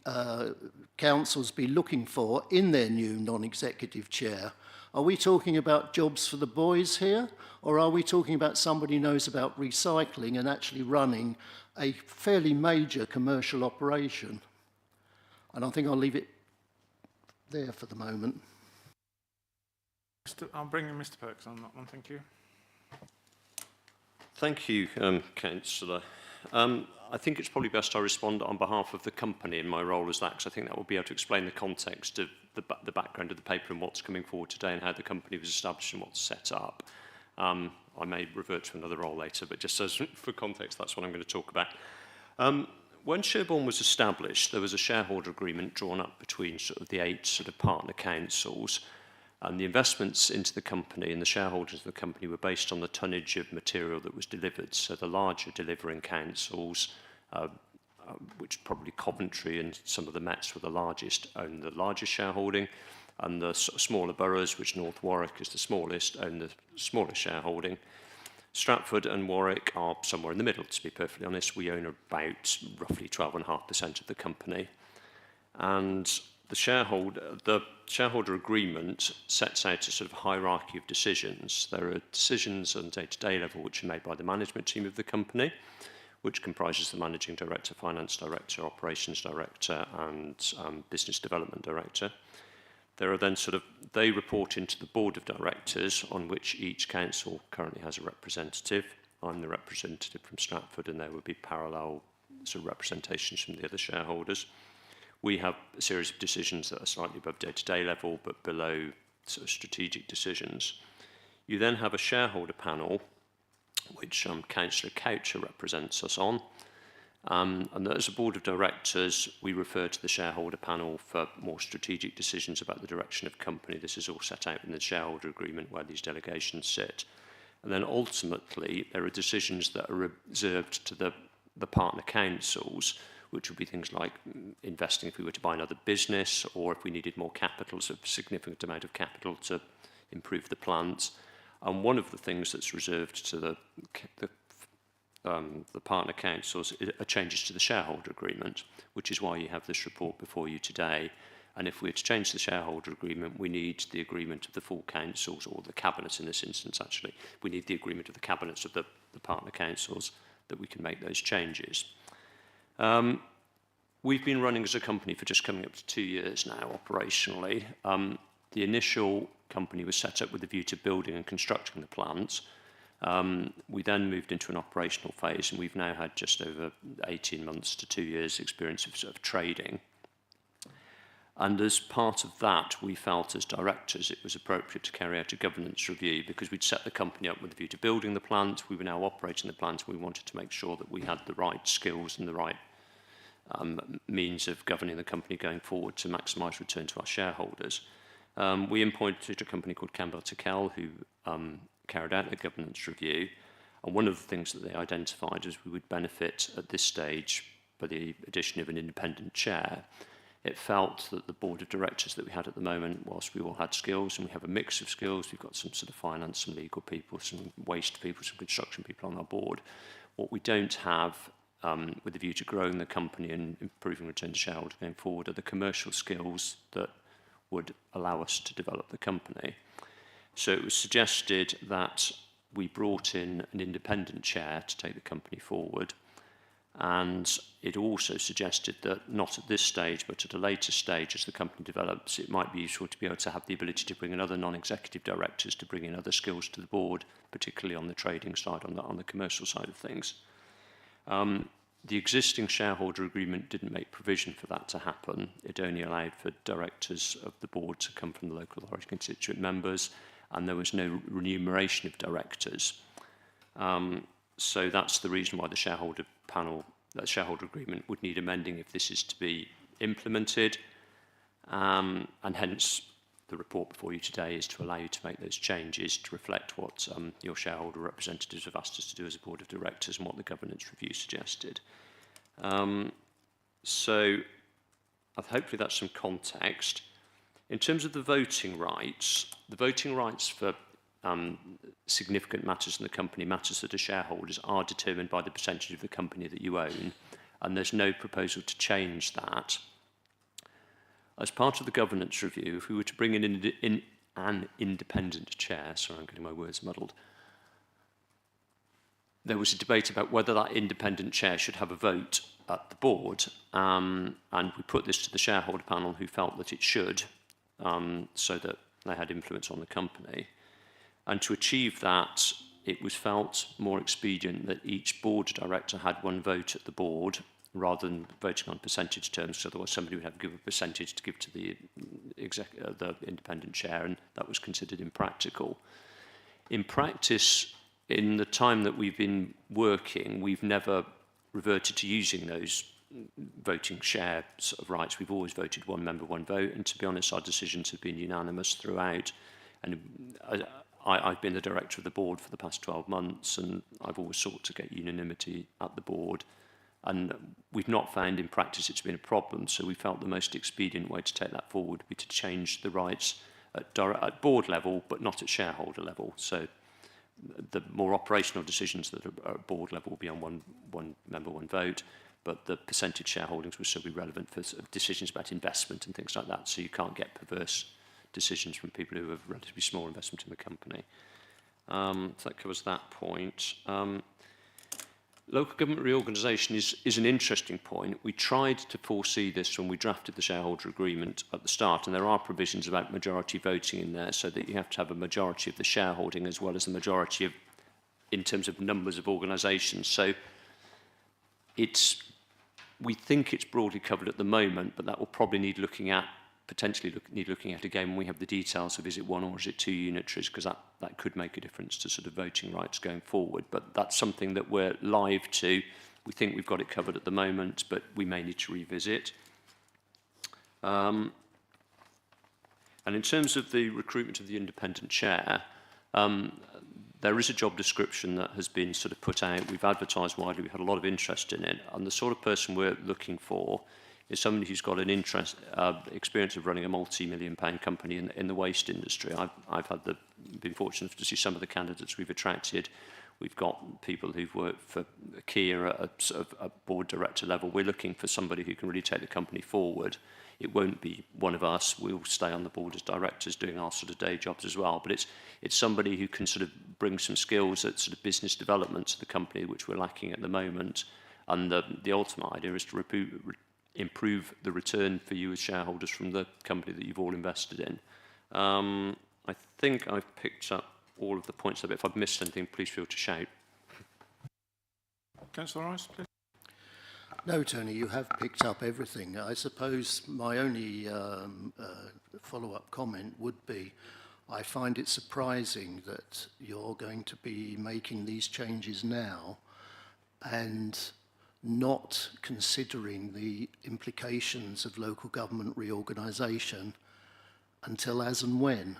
S8: councils be looking for in their new non-executive chair? Are we talking about jobs for the boys here, or are we talking about somebody who knows about recycling and actually running a fairly major commercial operation? And I think I'll leave it there for the moment.
S1: I'll bring in Mr. Perks on that one, thank you.
S7: Thank you, Councillor. I think it's probably best I respond on behalf of the company in my role as that, because I think that will be able to explain the context of the background of the paper and what's coming forward today and how the company was established and what's set up. I may revert to another role later, but just as for context, that's what I'm going to talk about. When Sherborne was established, there was a shareholder agreement drawn up between sort of the 8 sort of partner councils, and the investments into the company and the shareholders of the company were based on the tonnage of material that was delivered. So the larger delivering councils, which probably Coventry and some of the Mets were the largest, own the largest shareholding, and the smaller boroughs, which North Warwick is the smallest, own the smallest shareholding. Stratford and Warwick are somewhere in the middle, to be perfectly honest. We own about roughly 12.5% of the company. And the shareholder agreement sets out a sort of hierarchy of decisions. There are decisions on day-to-day level which are made by the management team of the company, which comprises the managing director, finance director, operations director, and business development director. There are then they report into the board of directors, on which each council currently has a representative. I'm the representative from Stratford, and there would be parallel sort of representations from the other shareholders. We have a series of decisions that are slightly above day-to-day level, but below sort of strategic decisions. You then have a shareholder panel, which Councillor Coucher represents us on. And as a board of directors, we refer to the shareholder panel for more strategic decisions about the direction of company. This is all set out in the shareholder agreement where these delegations sit. And then ultimately, there are decisions that are reserved to the partner councils, which would be things like investing if we were to buy another business, or if we needed more capital, so a significant amount of capital to improve the plant. And one of the things that's reserved to the partner councils are changes to the shareholder agreement, which is why you have this report before you today. And if we were to change the shareholder agreement, we need the agreement of the full councils, or the cabinets in this instance actually. We need the agreement of the cabinets of the partner councils that we can make those changes. We've been running as a company for just coming up to 2 years now, operationally. The initial company was set up with a view to building and constructing the plant. We then moved into an operational phase, and we've now had just over 18 months to 2 years experience of sort of trading. And as part of that, we felt as directors it was appropriate to carry out a governance review, because we'd set the company up with a view to building the plant. We were now operating the plant, and we wanted to make sure that we had the right skills and the right means of governing the company going forward to maximise return to our shareholders. We appointed a company called Campbell Tickell, who carried out the governance review, and one of the things that they identified is we would benefit at this stage by the addition of an independent chair. It felt that the board of directors that we had at the moment, whilst we all had skills, and we have a mix of skills, we've got some sort of finance, some legal people, some waste people, some construction people on our board. What we don't have, with a view to growing the company and improving return to shareholders going forward, are the commercial skills that would allow us to develop the company. So it was suggested that we brought in an independent chair to take the company forward. And it also suggested that not at this stage, but at a later stage as the company develops, it might be useful to be able to have the ability to bring in other non-executive directors to bring in other skills to the board, particularly on the trading side, on the commercial side of things. The existing shareholder agreement didn't make provision for that to happen. It only allowed for directors of the board to come from the local authority constituent members, and there was no remuneration of directors. So that's the reason why the shareholder panel, that shareholder agreement would need amending if this is to be implemented. And hence the report before you today is to allow you to make those changes to reflect what your shareholder representatives have asked us to do as a board of directors and what the governance review suggested. So hopefully that's some context. In terms of the voting rights for significant matters in the company, matters that are shareholders, are determined by the percentage of the company that you own, and there's no proposal to change that. As part of the governance review, if we were to bring in an independent chair, sorry, I'm getting my words muddled, there was a debate about whether that independent chair should have a vote at the board, and we put this to the shareholder panel who felt that it should, so that they had influence on the company. And to achieve that, it was felt more expedient that each board director had one vote at the board, rather than voting on percentage terms, so otherwise somebody would have to give a percentage to give to the independent chair, and that was considered impractical. In practice, in the time that we've been working, we've never reverted to using those voting share sort of rights. We've always voted one member, one vote, and to be honest, our decisions have been unanimous throughout. And I've been the director of the board for the past 12 months, and I've always sought to get unanimity at the board. And we've not found in practice it's been a problem, so we felt the most expedient way to take that forward would be to change the rights at board level, but not at shareholder level. So the more operational decisions that are at board level will be on one member, one vote, but the percentage shareholdings will still be relevant for sort of decisions about investment and things like that, so you can't get perverse decisions from people who have relatively small investment in the company. So that covers that point. Local government reorganisation is an interesting point. We tried to foresee this when we drafted the shareholder agreement at the start, and there are provisions about majority voting in there, so that you have to have a majority of the shareholding as well as the majority of, in terms of numbers of organisations. So we think it's broadly covered at the moment, but that will probably need looking at, potentially need looking at again when we have the details of is it one or is it two unitaries, because that could make a difference to sort of voting rights going forward. But that's something that we're live to. We think we've got it covered at the moment, but we may need to revisit. And in terms of the recruitment of the independent chair, there is a job description that has been sort of put out. We've advertised widely. We've had a lot of interest in it. And the sort of person we're looking for is somebody who's got an experience of running a multi-million-pound company in the waste industry. I've been fortunate to see some of the candidates we've attracted. We've got people who've worked for Kia at sort of a board director level. We're looking for somebody who can really take the company forward. It won't be one of us. We'll stay on the board as directors doing our sort of day jobs as well. But it's somebody who can sort of bring some skills at sort of business development to the company, which we're lacking at the moment. And the ultimate idea is to improve the return for you as shareholders from the company that you've all invested in. I think I've picked up all of the points of it. If I've missed anything, please feel to shout.
S1: Councillor Rice, please.
S8: No, Tony, you have picked up everything. I suppose my only follow-up comment would be, I find it surprising that you're going to be making these changes now and not considering the implications of local government reorganisation until as and when.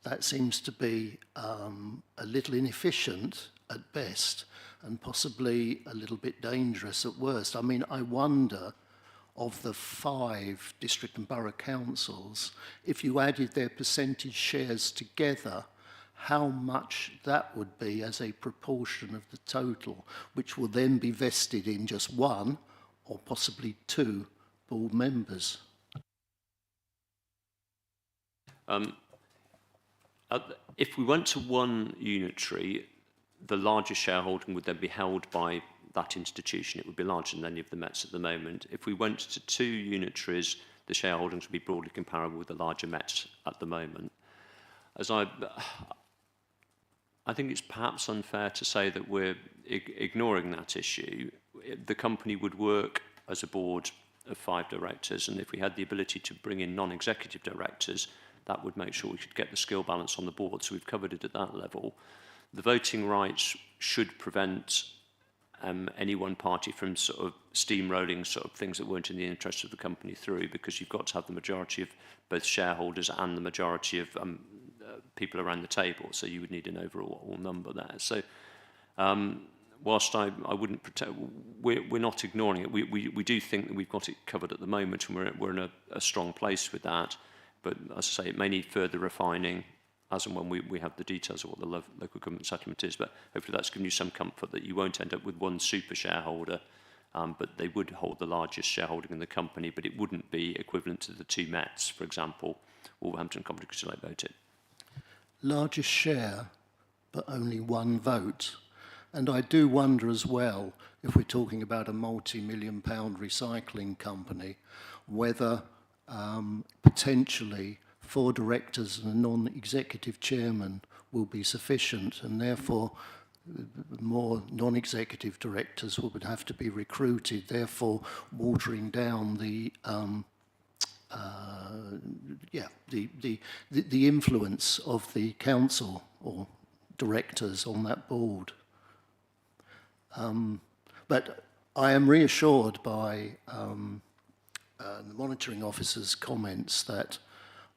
S8: That seems to be a little inefficient at best and possibly a little bit dangerous at worst. I mean, I wonder, of the 5 district and borough councils, if you added their percentage shares together, how much that would be as a proportion of the total, which will then be vested in just 1 or possibly 2 board members.
S7: If we went to 1 unitary, the largest shareholding would then be held by that institution. It would be larger than any of the Mets at the moment. If we went to 2 unitaries, the shareholdings would be broadly comparable with the larger Mets at the moment. I think it's perhaps unfair to say that we're ignoring that issue. The company would work as a board of 5 directors, and if we had the ability to bring in non-executive directors, that would make sure we could get the skill balance on the board, so we've covered it at that level. The voting rights should prevent any one party from sort of steamrolling sort of things that weren't in the interest of the company through, because you've got to have the majority of both shareholders and the majority of people around the table, so you would need an overall number there. So whilst I wouldn't pretend, we're not ignoring it. We do think that we've got it covered at the moment, and we're in a strong place with that. But as I say, it may need further refining as and when we have the details of what the local government settlement is. But hopefully that's given you some comfort that you won't end up with one super shareholder, but they would hold the largest shareholding in the company, but it wouldn't be equivalent to the two Mets, for example, Wolverhampton Company Crystal Lake voted.
S8: Largest share, but only one vote. And I do wonder as well, if we're talking about a multi-million-pound recycling company, whether potentially 4 directors and a non-executive chairman will be sufficient, and therefore more non-executive directors would have to be recruited, therefore watering down the influence of the council or directors on that board. But I am reassured by the monitoring officer's comments that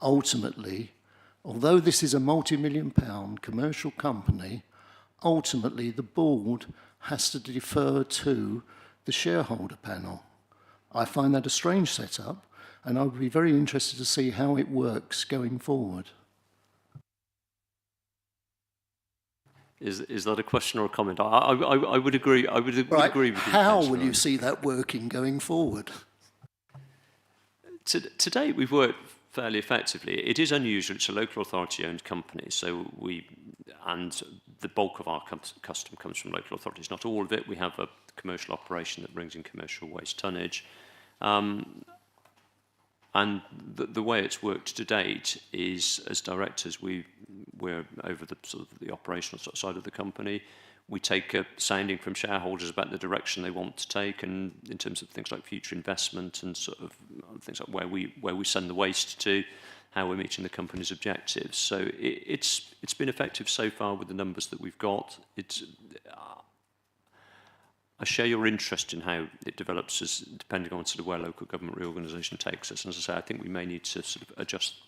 S8: ultimately, although this is a multi-million-pound commercial company, ultimately the board has to defer to the shareholder panel. I find that a strange setup, and I would be very interested to see how it works going forward.
S7: Is that a question or a comment? I would agree. I would agree with you.
S8: How will you see that working going forward?
S7: To date, we've worked fairly effectively. It is unusual. It's a local authority-owned company, and the bulk of our custom comes from local authorities. Not all of it. We have a commercial operation that brings in commercial waste tonnage. And the way it's worked to date is, as directors, we're over the sort of the operational side of the company. We take a sounding from shareholders about the direction they want to take, and in terms of things like future investment and sort of things like where we send the waste to, how we're meeting the company's objectives. So it's been effective so far with the numbers that we've got. I share your interest in how it develops, depending on sort of where local government reorganisation takes us. And as I say, I think we may need to sort of adjust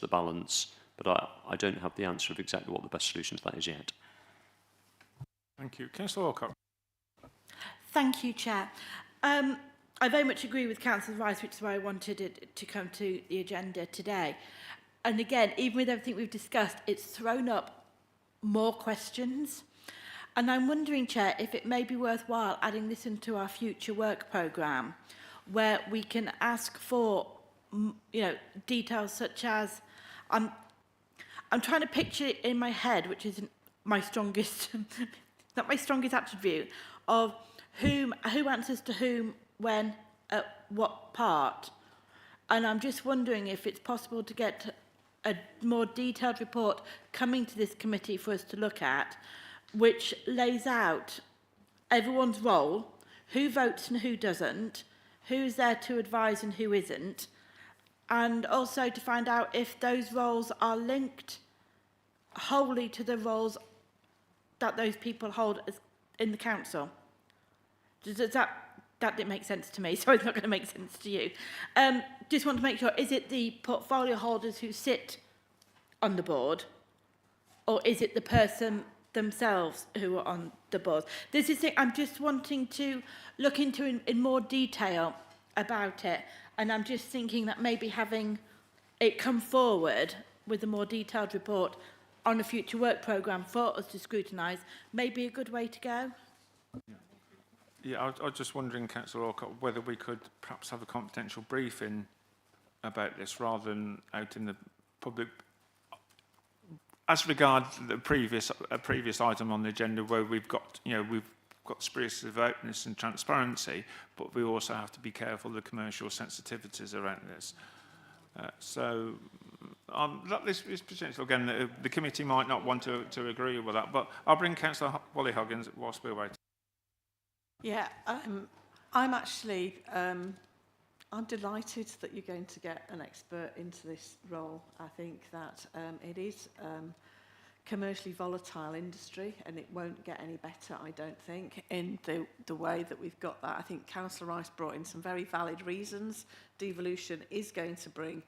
S7: the balance, but I don't have the answer of exactly what the best solution to that is yet.
S1: Thank you. Councillor Alcock.
S12: Thank you, Chair. I very much agree with Councillor Rice, which is why I wanted it to come to the agenda today. And again, even with everything we've discussed, it's thrown up more questions. And I'm wondering, Chair, if it may be worthwhile adding this into our future work programme, where we can ask for, details such as, I'm trying to picture it in my head, which isn't my strongest, not my strongest attribute, of who answers to whom, when, at what part. And I'm just wondering if it's possible to get a more detailed report coming to this committee for us to look at, which lays out everyone's role, who votes and who doesn't, who's there to advise and who isn't, and also to find out if those roles are linked wholly to the roles that those people hold in the council. Does that didn't make sense to me, so it's not going to make sense to you. Just want to make sure, is it the portfolio holders who sit on the board, or is it the person themselves who are on the board? This is it. I'm just wanting to look into in more detail about it, and I'm just thinking that maybe having it come forward with a more detailed report on a future work programme for us to scrutinise may be a good way to go.
S1: Yeah, I was just wondering, Councillor Alcock, whether we could perhaps have a confidential briefing about this rather than out in the public. As regards the previous item on the agenda, where we've got spirits of openness and transparency, but we also have to be careful of the commercial sensitivities around this. This is potential. Again, the committee might not want to agree with that, but I'll bring Councillor Wally Hoggins whilst we're waiting.
S6: Yeah, I'm actually I'm delighted that you're going to get an expert into this role. I think that it is commercially volatile industry, and it won't get any better, I don't think, in the way that we've got that. I think Councillor Rice brought in some very valid reasons. Devolution is going to bring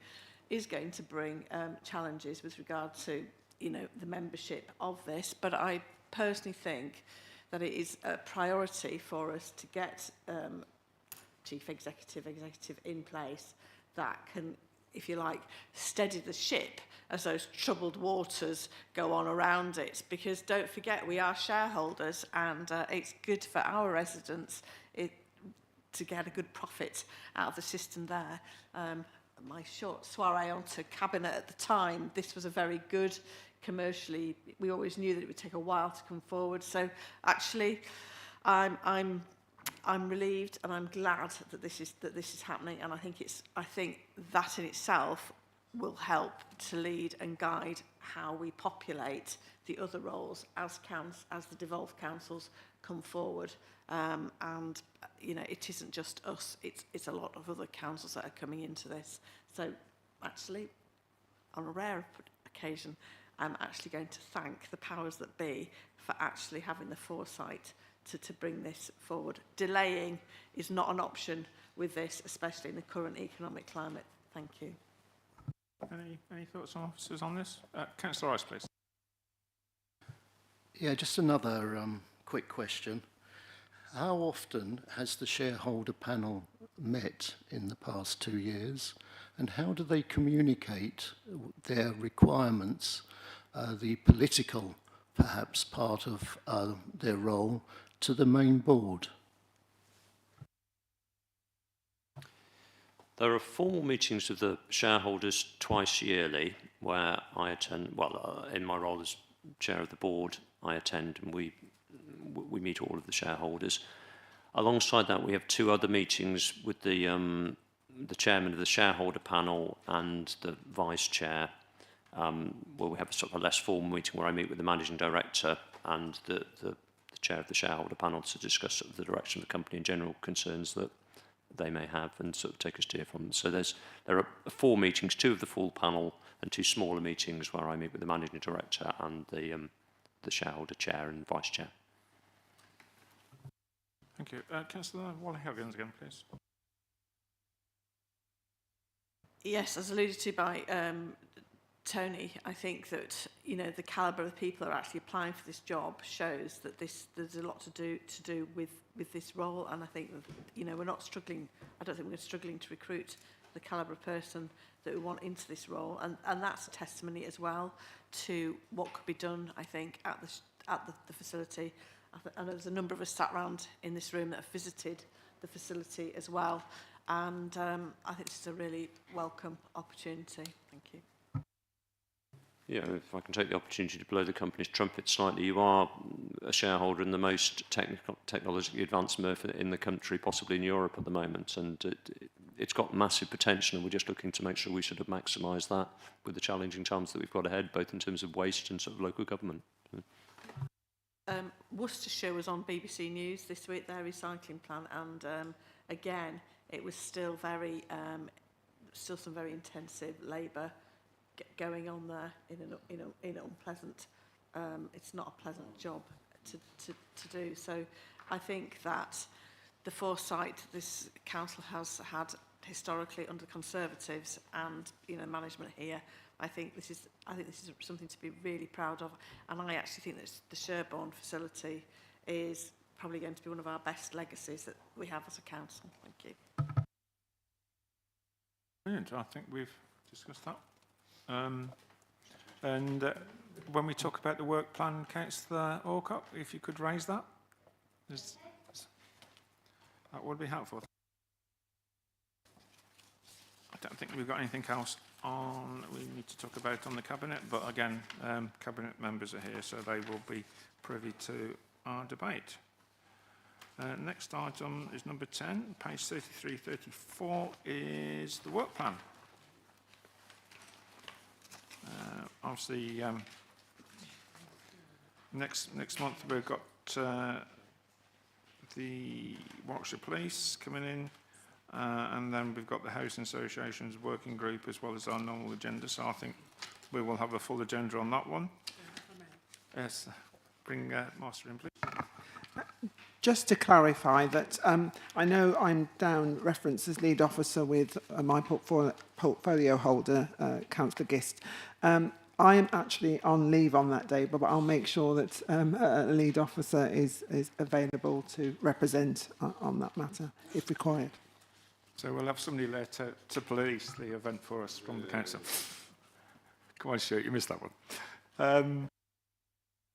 S6: challenges with regard to the membership of this, but I personally think that it is a priority for us to get chief executive in place that can, if you like, steady the ship as those troubled waters go on around it. Because don't forget, we are shareholders, and it's good for our residents to get a good profit out of the system there. My short soiree onto Cabinet at the time, this was a very good commercially. We always knew that it would take a while to come forward. So actually, I'm relieved and I'm glad that this is happening, and I think that in itself will help to lead and guide how we populate the other roles as the devolved councils come forward. And you know, it isn't just us; it's a lot of other councils that are coming into this. So actually, on a rare occasion, I'm actually going to thank the powers that be for actually having the foresight to bring this forward. Delaying is not an option with this, especially in the current economic climate. Thank you.
S1: Any thoughts on officers on this? Councillor Rice, please.
S8: Yeah, just another quick question. How often has the shareholder panel met in the past 2 years, and how do they communicate their requirements, the political, perhaps, part of their role, to the main board?
S7: There are formal meetings of the shareholders twice yearly where I attend. Well, in my role as chair of the board, I attend, and we meet all of the shareholders. Alongside that, we have 2 other meetings with the chairman of the shareholder panel and the vice chair, where we have a sort of a less formal meeting where I meet with the managing director and the chair of the shareholder panel to discuss sort of the direction of the company and general concerns that they may have and sort of take a steer from them. So there are 4 meetings, 2 of the full panel and 2 smaller meetings where I meet with the managing director and the shareholder chair and vice chair.
S1: Thank you. Councillor Wally-Huggins again, please.
S6: Yes, as alluded to by Tony, I think that, you know, the calibre of the people that are actually applying for this job shows that there's a lot to do with this role, and I think that, you know, we're not struggling. I don't think we're struggling to recruit the calibre of person that we want into this role, and that's a testimony as well to what could be done, I think, at the facility. I know there's a number of us sat around in this room that have visited the facility as well, and I think this is a really welcome opportunity. Thank you.
S7: Yeah, if I can take the opportunity to blow the company's trumpet slightly, you are a shareholder in the most technologically advanced MRF in the country, possibly in Europe at the moment, and it's got massive potential, and we're just looking to make sure we sort of maximise that with the challenging times that we've got ahead, both in terms of waste and sort of local government.
S6: Worcestershire was on BBC News this week, their recycling plan, and again, it was still some very intensive labour going on there in an unpleasant. It's not a pleasant job to do. So I think that the foresight this council has had historically under Conservatives and, you know, management here, I think this is something to be really proud of, and I actually think that the Sherborne facility is probably going to be one of our best legacies that we have as a council. Thank you.
S1: Brilliant. I think we've discussed that. And when we talk about the work plan, Councillor Orcutt, if you could raise that, that would be helpful. I don't think we've got anything else on we need to talk about on the Cabinet, but again, Cabinet members are here, so they will be privy to our debate. Next item is number 10, page 33-34, is the work plan. Obviously, next month we've got the Warwickshire Police coming in, and then we've got the Housing Associations working group as well as our normal agenda. So I think we will have a full agenda on that one. Yes, bring Master in, please.
S4: Just to clarify that I know I'm down referenced as lead officer with my portfolio holder, Councillor Gist. I am actually on leave on that day, but I'll make sure that a lead officer is available to represent on that matter if required.
S1: So we'll have somebody there to police the event for us from the council. Come on, Stuart, you missed that one.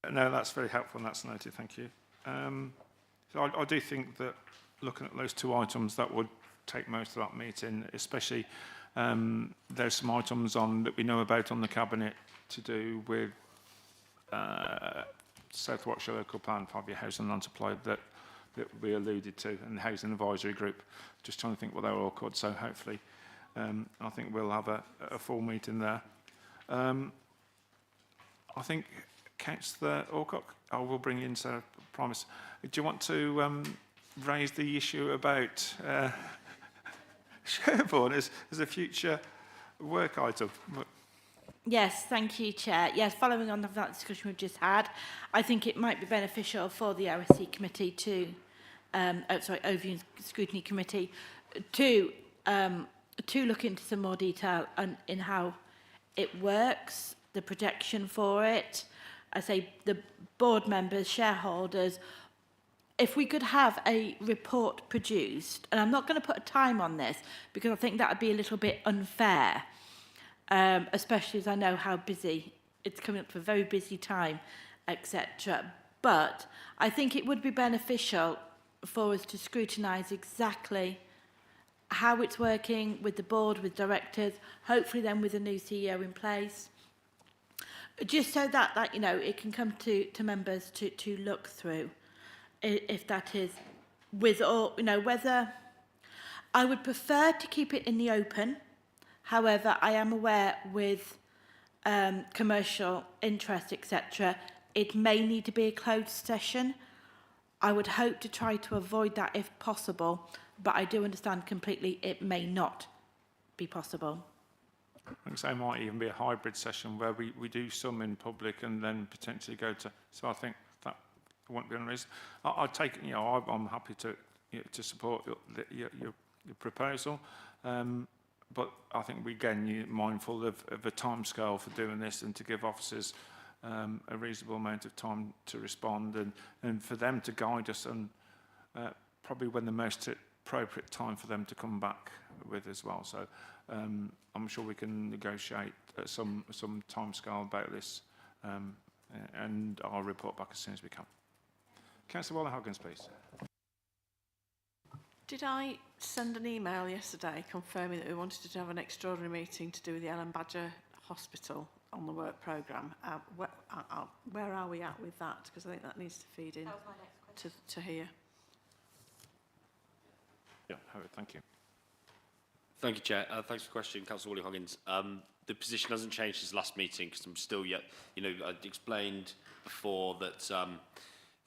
S1: No, that's very helpful and that's noted, thank you. So I do think that looking at those two items, that would take most of that meeting, especially there's some items on that we know about on the Cabinet to do with South Warwickshire Local Plan, 5-year housing and land supply that we alluded to, and the Housing Advisory Group. Just trying to think what they were all called, so hopefully I think we'll have a full meeting there. I think Councillor Alcock, I will bring you in, so I promise. Do you want to raise the issue about Sherborne as a future work item?
S12: Yes, thank you, Chair. Yes, following on from that discussion we've just had, I think it might be beneficial for the OSC Committee to, Overview and Scrutiny Committee, to look into some more detail in how it works, the protection for it. I say the board members, shareholders, if we could have a report produced, and I'm not going to put a time on this because I think that would be a little bit unfair, especially as I know how busy, it's coming up to a very busy time, etc. But I think it would be beneficial for us to scrutinise exactly how it's working with the board, with directors, hopefully then with a new CEO in place, just so that you know, it can come to members to look through, if that is with all, you know, whether I would prefer to keep it in the open. However, I am aware with commercial interest, etc., it may need to be a closed session. I would hope to try to avoid that if possible, but I do understand completely it may not be possible.
S1: I think so. It might even be a hybrid session where we do some in public and then potentially go to. So I think that won't be unreasonable. I take, you know, I'm happy to support your proposal, but I think we again you're mindful of a timescale for doing this and to give officers a reasonable amount of time to respond and for them to guide us on probably when the most appropriate time for them to come back with as well. So I'm sure we can negotiate some timescale about this, and I'll report back as soon as we can. Councillor Waller-Huggins, please.
S6: Did I send an email yesterday confirming that we wanted to have an extraordinary meeting to do with the Ellen Badger Hospital on the work programme? Where are we at with that? Because I think that needs to feed in to here.
S1: Yeah, Howard, thank you.
S2: Thank you, Chair. Thanks for the question, Councillor Woolley-Hoggins. The position hasn't changed since last meeting because I'm still yet, you know, I explained before that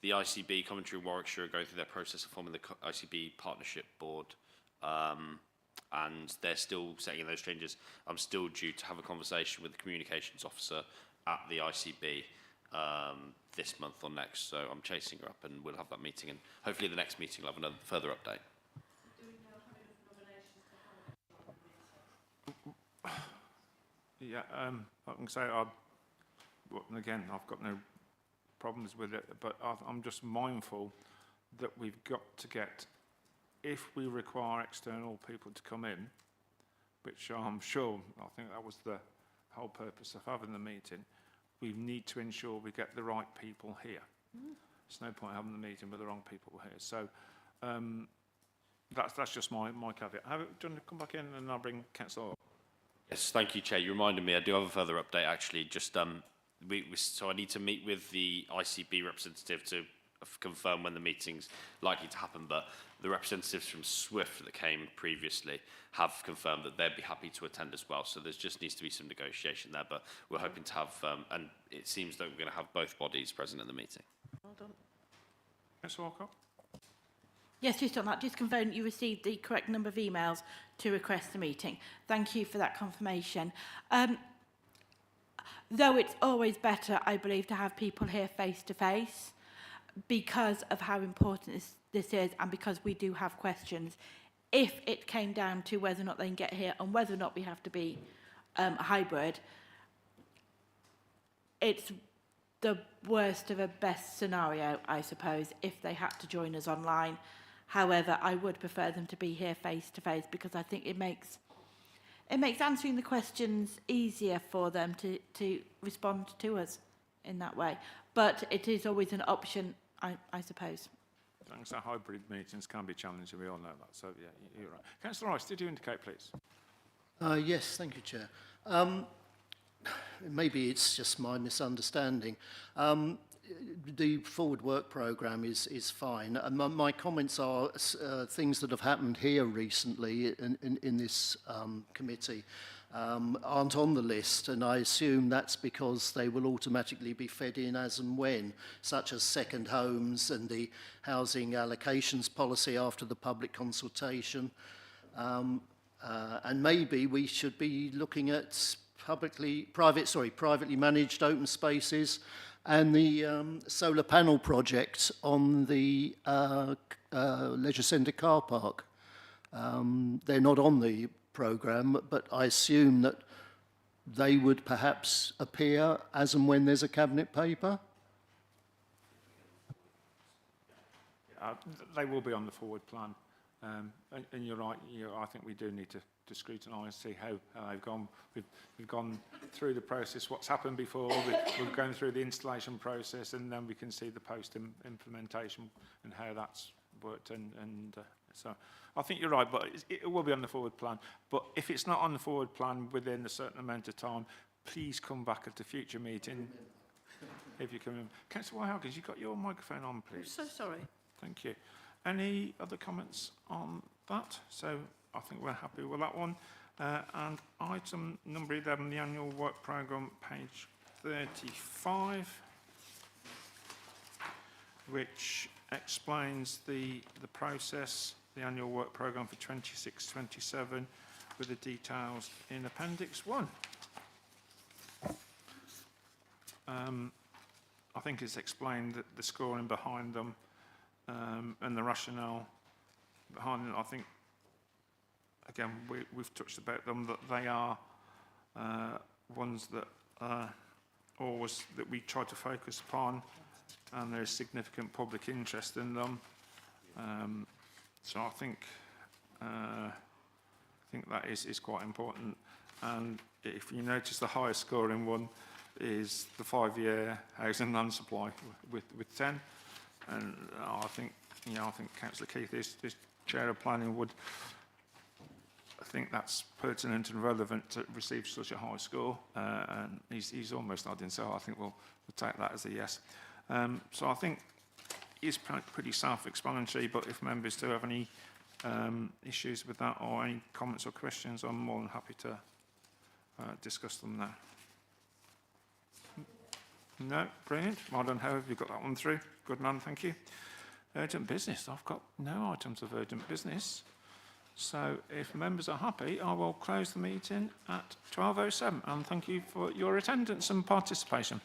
S2: the ICB, Coventry and Warwickshire are going through their process of forming the ICB Partnership Board, and they're still setting those changes. I'm still due to have a conversation with the Communications Officer at the ICB this month or next, so I'm chasing her up and we'll have that meeting, and hopefully the next meeting we'll have another further update.
S1: Yeah, I can say, again, I've got no problems with it, but I'm just mindful that we've got to get, if we require external people to come in, which I'm sure, I think that was the whole purpose of having the meeting, we need to ensure we get the right people here. There's no point having the meeting with the wrong people here. So that's just my caveat. Do you want to come back in and I'll bring Councillor?
S2: Yes, thank you, Chair. You reminded me, I do have a further update actually. Just so I need to meet with the ICB representative to confirm when the meeting's likely to happen, but the representatives from SWIFT that came previously have confirmed that they'd be happy to attend as well. So there just needs to be some negotiation there, but we're hoping to have, and it seems that we're going to have both bodies present at the meeting.
S6: Well done.
S1: Councillor Walcott?
S12: Yes, just on that, just confirm you received the correct number of emails to request the meeting. Thank you for that confirmation. Though it's always better, I believe, to have people here face to face because of how important this is and because we do have questions. If it came down to whether or not they can get here and whether or not we have to be hybrid, it's the worst of a best scenario, I suppose, if they had to join us online. However, I would prefer them to be here face to face, because I think it makes answering the questions easier for them to respond to us in that way. But it is always an option, I suppose.
S1: Thanks. Our hybrid meetings can be challenging. We all know that. So, yeah, you're right. Councillor Rice, did you indicate, please?
S8: Yes, thank you, Chair. Maybe it's just my misunderstanding. The forward work programme is fine. My comments are things that have happened here recently in this committee aren't on the list, and I assume that's because they will automatically be fed in as and when, such as second homes and the housing allocations policy after the public consultation. And maybe we should be looking at privately managed open spaces and the solar panel project on the leisure centre car park. They're not on the programme, but I assume that they would perhaps appear as and when there's a cabinet paper.
S1: They will be on the forward plan. And you're right, I think we do need to scrutinise, see how they've gone. We've gone through the process, what's happened before, we're going through the installation process, and then we can see the post-implementation and how that's worked. So I think you're right, but it will be on the forward plan. But if it's not on the forward plan within a certain amount of time, please come back at a future meeting. If you can remember. Councillor Whitehouse, you've got your microphone on, please.
S6: I'm so sorry.
S1: Thank you. Any other comments on that? So I think we're happy with that one. And item number 11, the annual work programme, page 35, which explains the process, the annual work programme for 26-27, with the details in Appendix 1. I think it's explained that the scoring behind them and the rationale behind it. I think, again, we've touched about them, that they are ones that always that we try to focus upon, and there is significant public interest in them. So I think that is quite important. And if you notice, the highest scoring one is the 5-year housing land supply with 10. And I think Councillor Keith, this Chair of Planning, I think that's pertinent and relevant to receive such a high score. And he's almost nodding, so I think we'll take that as a yes. So I think it's pretty self-explanatory, but if members do have any issues with that or any comments or questions, I'm more than happy to discuss them now. No, brilliant. Well done, Howard. You've got that one through. Good man, thank you. Urgent business. I've got no items of urgent business. So if members are happy, I will close the meeting at 12:07. And thank you for your attendance and participation.